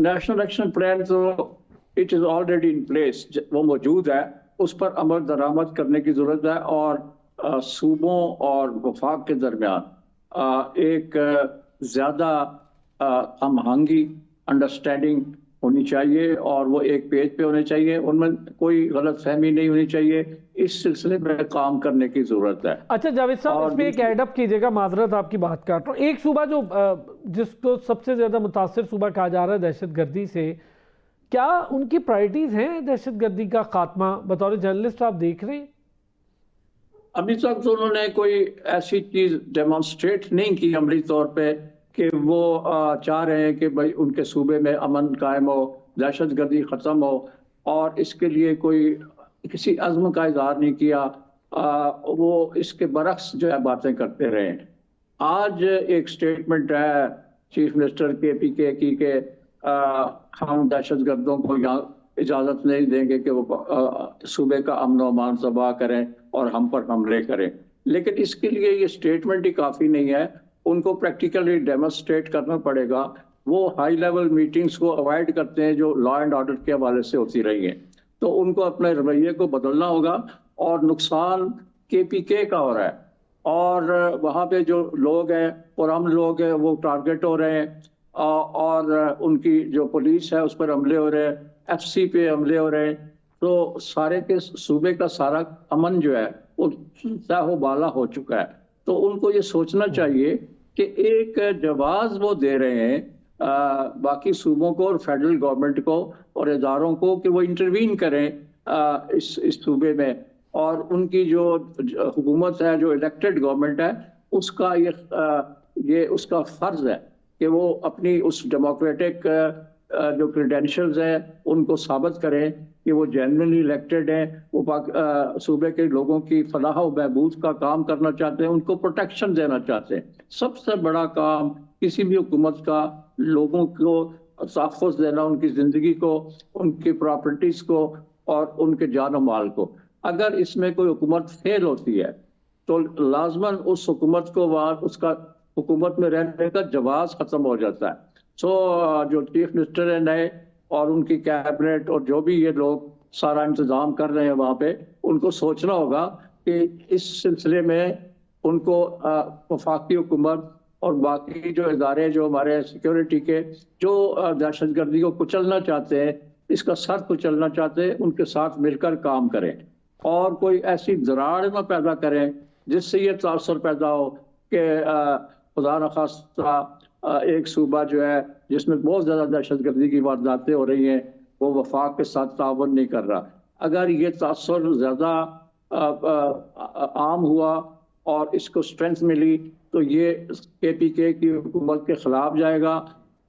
नेशनल एक्शन प्लान तो it is already in place, वो मौजूद है, उस पर अमल दरामद करने की ज़रूरत है। और सूबों और वफाक के दरमियान एक ज़्यादा हमआहंगी, अंडरस्टैंडिंग होनी चाहिए, और वो एक पेज पे होने चाहिए, उनमें कोई गलत फहमी नहीं होनी चाहिए। इस सिलसिले में काम करने की ज़रूरत है। अच्छा जावेद साहब, इसमें एक एडअप कीजिएगा, माजरत आपकी बात काट रहा हूँ। एक सूबा जो जिसको सबसे ज़्यादा मुतासिर सूबा कहा जा रहा है दहशतगर्दी से, क्या उनकी प्रायोरिटीज़ हैं दहशतगर्दी का खात्मा? बतौर जर्नलिस्ट आप देख रहे हैं? अभी तक तो उन्होंने कोई ऐसी चीज डेमोन्स्ट्रेट नहीं की अमली तौर पे कि वो चाह रहे हैं कि भाई उनके सूबे में अमन कायम हो, दहशतगर्दी खत्म हो, और इसके लिए कोई किसी अज़्म का इजहार नहीं किया। वो इसके बरक्स जो है बातें करते रहे। आज एक स्टेटमेंट है चीफ मिनिस्टर KPK की कि हम दहशतगर्दों को यहाँ इजाजत नहीं देंगे कि वो सूबे का अमन और अमान तबाह करें और हम पर हमले करें। लेकिन इसके लिए ये स्टेटमेंट ही काफी नहीं है, उनको प्रैक्टिकली डेमोन्स्ट्रेट करना पड़ेगा। वो हाई लेवल मीटिंग्स को अवॉइड करते हैं जो लॉ एंड ऑर्डर के हवाले से होती रही हैं, तो उनको अपने रवैये को बदलना होगा। और नुकसान KPK का हो रहा है, और वहाँ पे जो लोग हैं और हम लोग हैं वो टारगेट हो रहे हैं, और उनकी जो पुलिस है उस पर हमले हो रहे हैं, FC पे हमले हो रहे हैं। तो सारे के सूबे का सारा अमन जो है वो ताहोबाला हो चुका है। तो उनको ये सोचना चाहिए कि एक जवाब वो दे रहे हैं बाकी सूबों को और फेडरल गवर्नमेंट को और इदारों को कि वो इंटरवीन करें इस सूबे में, और उनकी जो हुकूमत है, जो इलेक्टेड गवर्नमेंट है, उसका ये उसका फर्ज है कि वो अपनी उस डेमोक्रेटिक जो क्रेडेंशियल्स हैं उनको साबित करें कि वो जेन्युइनली इलेक्टेड हैं, वो सूबे के लोगों की फलाह व बहबूद का काम करना चाहते हैं, उनको प्रोटेक्शन देना चाहते हैं। सबसे बड़ा काम किसी भी हुकूमत का लोगों को तहफ़्फ़ुज़ देना, उनकी ज़िंदगी को, उनकी प्रॉपर्टीज़ को और उनके जान और माल को। अगर इसमें कोई हुकूमत फेल होती है तो लाजमन उस हुकूमत को वहाँ उसका हुकूमत में रहने का जवाब खत्म हो जाता है। जो चीफ मिनिस्टर है नए और उनकी कैबिनेट और जो भी ये लोग सारा इंतजाम कर रहे हैं वहाँ पे, उनको सोचना होगा कि इस सिलसिले में उनको वफाकी हुकूमत और बाकी जो इदारे जो हमारे सिक्योरिटी के जो दहशतगर्दी को कुचलना चाहते हैं, इसका सर कुचलना चाहते हैं, उनके साथ मिलकर काम करें और कोई ऐसी दरार न पैदा करें जिससे ये तासुर पैदा हो कि खुदा न खास्ता एक सूबा जो है जिसमें बहुत ज़्यादा दहशतगर्दी की वारदातें हो रही हैं वो वफाक के साथ तावन नहीं कर रहा। अगर ये तासुर ज़्यादा आम हुआ और इसको स्ट्रेंथ मिली तो ये KPK की हुकूमत के ख़िलाफ़ जाएगा,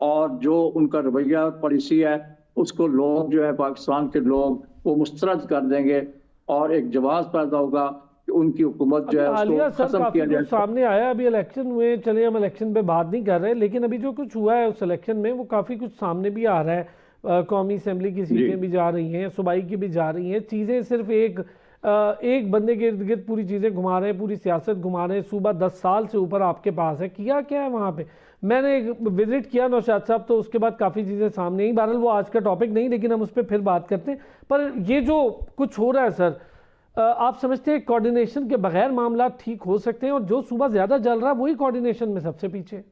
और जो उनका रवैया पॉलिसी है उसको लोग जो है पाकिस्तान के लोग वो मुस्तरद कर देंगे और एक जवाब पैदा होगा कि उनकी हुकूमत जो है उसको खत्म किया जाए। सामने आया अभी इलेक्शन हुए, चले हम इलेक्शन पे बात नहीं कर रहे, लेकिन अभी जो कुछ हुआ है उस इलेक्शन में वो काफ़ी कुछ सामने भी आ रहा है। कौमी असेंबली की सीटें भी जा रही हैं, सूबाई की भी जा रही हैं। चीज़ें सिर्फ एक बंदे के इर्द गिर्द पूरी चीज़ें घुमा रहे हैं, पूरी सियासत घुमा रहे हैं। सूबा 10 साल से ऊपर आपके पास है, किया क्या है वहाँ पे? मैंने विजिट किया नौशाद साहब, तो उसके बाद काफ़ी चीज़ें सामने आई। बहरहाल वो आज का टॉपिक नहीं, लेकिन हम उस पर फिर बात करते हैं। पर ये जो कुछ हो रहा है सर, आप समझते हैं कोऑर्डिनेशन के बगैर मामला ठीक हो सकते हैं, और जो सूबा ज़्यादा जल रहा है वही कोऑर्डिनेशन में सबसे पीछे?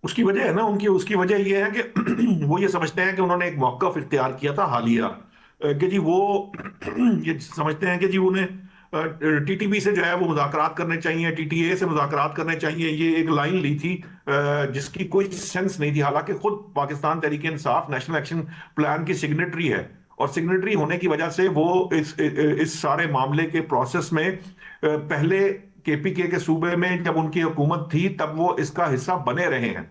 उसकी वजह है ना उनकी, उसकी वजह ये है कि वो ये समझते हैं कि उन्होंने एक मौक़िफ़ इख्तियार किया था हालिया कि जी वो ये समझते हैं कि जी उन्हें TTP से जो है वो मुज़ाकरात करने चाहिए, TTA से मुज़ाकरात करने चाहिए। ये एक लाइन ली थी जिसकी कोई सेंस नहीं थी। हालांकि खुद Pakistan Tehreek Insaf national action plan की सिग्नेटरी है, और सिग्नेटरी होने की वजह से वो इस सारे मामले के प्रोसेस में पहले KPK के सूबे में जब उनकी हुकूमत थी तब वो इसका हिस्सा बने रहे हैं।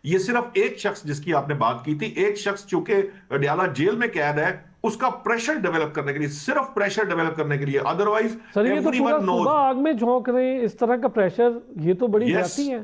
ये सिर्फ एक शख्स जिसकी आपने बात की थी, एक शख्स चूंकि डयाला जेल में कैद है, उसका प्रेशर डेवलप करने के लिए, सिर्फ प्रेशर डेवलप करने के लिए, अदरवाइज सर ये तो पूरा सूबा आग में झोंक रहे हैं, इस तरह का प्रेशर, ये तो बड़ी ज्यादती है।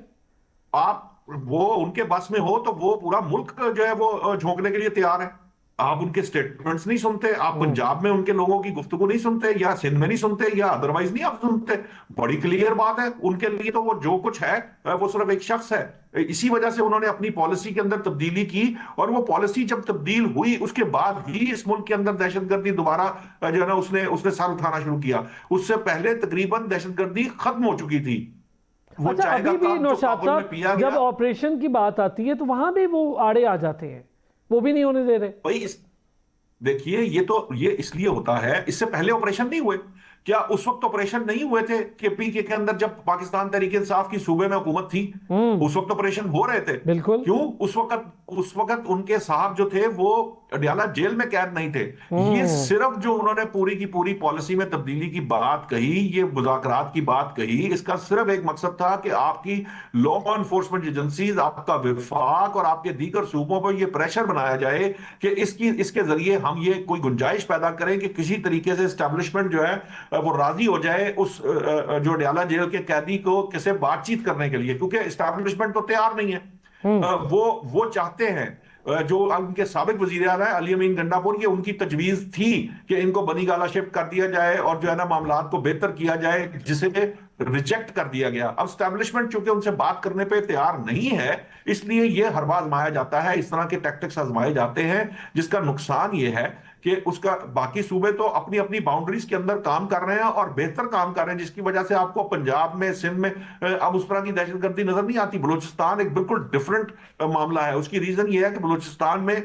आप वो उनके बस में हो तो वो पूरा मुल्क जो है वो झोंकने के लिए तैयार है। आप उनके स्टेटमेंट्स नहीं सुनते, आप पंजाब में उनके लोगों की गुफ्तगू नहीं सुनते, या सिंध में नहीं सुनते, या अदरवाइज नहीं आप सुनते। बड़ी क्लियर बात है उनके लिए तो वो जो कुछ है वो सिर्फ एक शख्स है। इसी वजह से उन्होंने अपनी पॉलिसी के अंदर तब्दीली की, और वो पॉलिसी जब तब्दील हुई उसके बाद ही इस मुल्क के अंदर दहशतगर्दी दोबारा जो है ना उसने सर उठाना शुरू किया। उससे पहले तकरीबन दहशतगर्दी खत्म हो चुकी थी। अच्छा, अभी भी नौशाद साहब जब ऑपरेशन की बात आती है तो वहां भी वो आड़े आ जाते हैं, वो भी नहीं होने दे रहे भाई। देखिए ये इसलिए होता है, इससे पहले ऑपरेशन नहीं हुए क्या? उस वक्त ऑपरेशन नहीं हुए थे KPK के अंदर जब पाकिस्तान तहरीक इंसाफ की सूबे में हुकूमत थी? उस वक्त ऑपरेशन हो रहे थे। बिल्कुल। क्यों? उस वक्त उनके साहब जो थे वो अडयाला जेल में कैद नहीं थे। ये सिर्फ जो उन्होंने पूरी की पूरी पॉलिसी में तब्दीली की बात कही, ये मुज़ाकरात की बात कही, इसका सिर्फ एक मकसद था कि आपकी लॉ एनफोर्समेंट एजेंसीज, आपका विफाक और आपके दीगर सूबों पर यह प्रेशर बनाया जाए कि इसके जरिए हम ये कोई गुंजाइश पैदा करें कि किसी तरीके से एस्टैब्लिशमेंट जो है वो राजी हो जाए उस जो अडयाला जेल के कैदी को किसी बातचीत करने के लिए, क्योंकि एस्टैब्लिशमेंट तो तैयार नहीं है। वो चाहते हैं, जो उनके साबिक वजीर आला है अली अमीन गंडापुर, ये उनकी तजवीज थी कि इनको बनी गाला शिफ्ट कर दिया जाए और जो है ना मामलात को बेहतर किया जाए, जिसे रिजेक्ट कर दिया गया। अब स्टैब्लिशमेंट चूंकि उनसे बात करने पे तैयार नहीं है, इसलिए ये हर बार आजमाया जाता है, इस तरह के टैक्टिक्स आजमाए जाते हैं, जिसका नुकसान ये है कि उसका बाकी सूबे तो अपनी अपनी बाउंड्रीज के अंदर काम कर रहे हैं और बेहतर काम कर रहे हैं, जिसकी वजह से आपको पंजाब में, सिंध में अब उस तरह की दहशतगर्दी नजर नहीं आती। बलूचिस्तान एक बिल्कुल डिफरेंट मामला है। उसकी रीजन ये है कि बलूचिस्तान में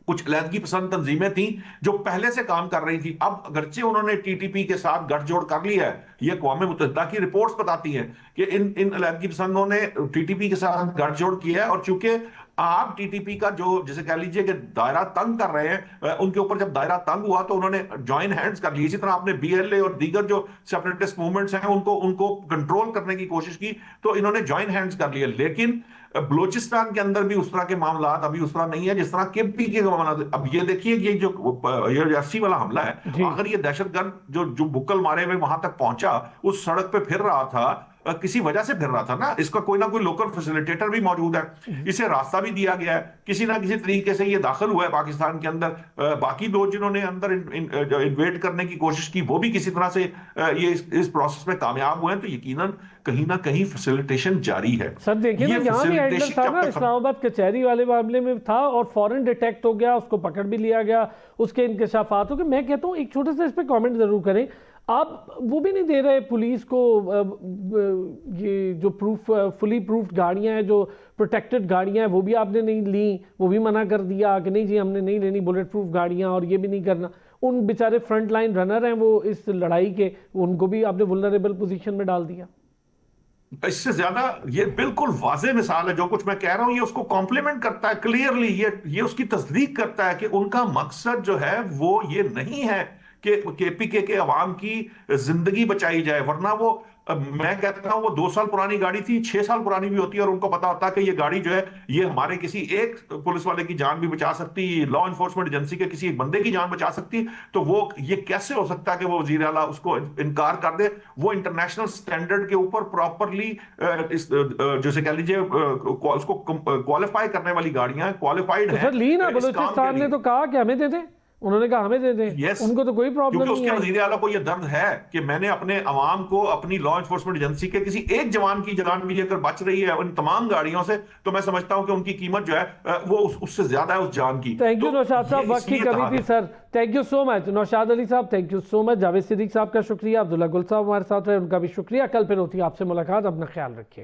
कुछ अलहदगी पसंद तंजीमें थी जो पहले से काम कर रही थी। अब अगरचे उन्होंने टीटीपी के साथ गठजोड़ कर लिया है, ये अक़वाम मुत्तहिदा की रिपोर्ट्स बताती हैं कि इन अलहदगी पसंदों ने टीटीपी के साथ गठजोड़ किया है। और चूंकि आप टीटीपी का जो जैसे कह लीजिए कि दायरा तंग कर रहे हैं, उनके ऊपर जब दायरा तंग हुआ तो उन्होंने जॉइन हैंड्स कर लिए। इसी तरह आपने बीएलए और दीगर जो सेपरेटिस्ट मूवमेंट्स हैं उनको कंट्रोल करने की कोशिश की, तो इन्होंने जॉइन हैंड्स कर लिए। लेकिन बलूचिस्तान के अंदर भी उस तरह के मामला अभी उस तरह नहीं है जिस तरह केपी के मामला। अब ये देखिए ये जो 80 वाला हमला है, अगर ये दहशतगर्द जो बुक्कल मारे हुए वहां तक पहुंचा, उस सड़क पे फिर रहा था, किसी वजह से फिर रहा था ना, इसका कोई ना कोई लोकल फैसिलिटेटर भी मौजूद है, इसे रास्ता भी दिया गया है, किसी ना किसी तरीके से ये दाखिल हुआ है पाकिस्तान के अंदर। बाकी लोग जिन्होंने अंदर इन्वेट करने की कोशिश की वो भी किसी तरह से ये इस प्रोसेस में कामयाब हुए हैं, तो यकीनन कहीं ना कहीं फैसिलिटेशन जारी है। सर देखिए ना, यहाँ भी हैंडलर था ना, इस्लामाबाद कचहरी वाले मामले में था और फौरन डिटेक्ट हो गया, उसको पकड़ भी लिया गया, उसके इंकशाफात हो गए। मैं कहता हूँ एक छोटे से इस पर कॉमेंट जरूर करें, आप वो भी नहीं दे रहे पुलिस को ये जो फुली प्रूफ्ड गाड़ियां हैं, जो प्रोटेक्टेड गाड़ियां हैं, वो भी आपने नहीं ली, वो भी मना कर दिया कि नहीं जी हमने नहीं लेनी बुलेट प्रूफ गाड़ियां, और ये भी नहीं करना। उन बेचारे फ्रंट लाइन रनर हैं वो इस लड़ाई के, उनको भी आपने वुल्नरेबल पोजीशन में डाल दिया। इससे ज्यादा ये बिल्कुल वाज़ेह मिसाल है, जो कुछ मैं कह रहा हूं ये उसको कॉम्प्लीमेंट करता है क्लियरली, ये उसकी तस्दीक करता है कि उनका मकसद जो है वो ये नहीं है कि केपीके के अवाम की जिंदगी बचाई जाए। वरना वो मैं कहता हूं वो 2 साल पुरानी गाड़ी थी, 6 साल पुरानी भी होती है, और उनको पता होता है कि ये गाड़ी जो है ये हमारे किसी एक पुलिस वाले की जान भी बचा सकती, लॉ एनफोर्समेंट एजेंसी के किसी एक बंदे की जान बचा सकती। तो वो ये कैसे हो सकता है कि वो वजीर आला उसको इनकार कर दे? वो इंटरनेशनल स्टैंडर्ड के ऊपर प्रॉपरली जैसे कह लीजिए उसको क्वालिफाई करने वाली गाड़ियां क्वालिफाइड है। ली ना बलूचिस्तान ने तो कहा कि हमें दे दें, उन्होंने कहा हमें दे दें। yes, उनको तो कोई प्रॉब्लम नहीं है। उसके वजीर आला को यह दर्द है कि मैंने अपने अवाम को अपनी लॉ एनफोर्समेंट एजेंसी के किसी एक जवान की जान भी अगर बच रही है उन तमाम गाड़ियों से, तो मैं समझता हूं कि उनकी कीमत जो है वो उससे ज्यादा है उस जान की। थैंक यू नौशाद साहब, वक्त की कमी थी sir, thank you so much. Naushad Ali साहब thank you so much, Javed Siddique साहब का शुक्रिया, अब्दुल्ला गुल साहब हमारे साथ रहे, उनका भी शुक्रिया। कल फिर होती है आपसे मुलाकात, अपना ख्याल रखिए।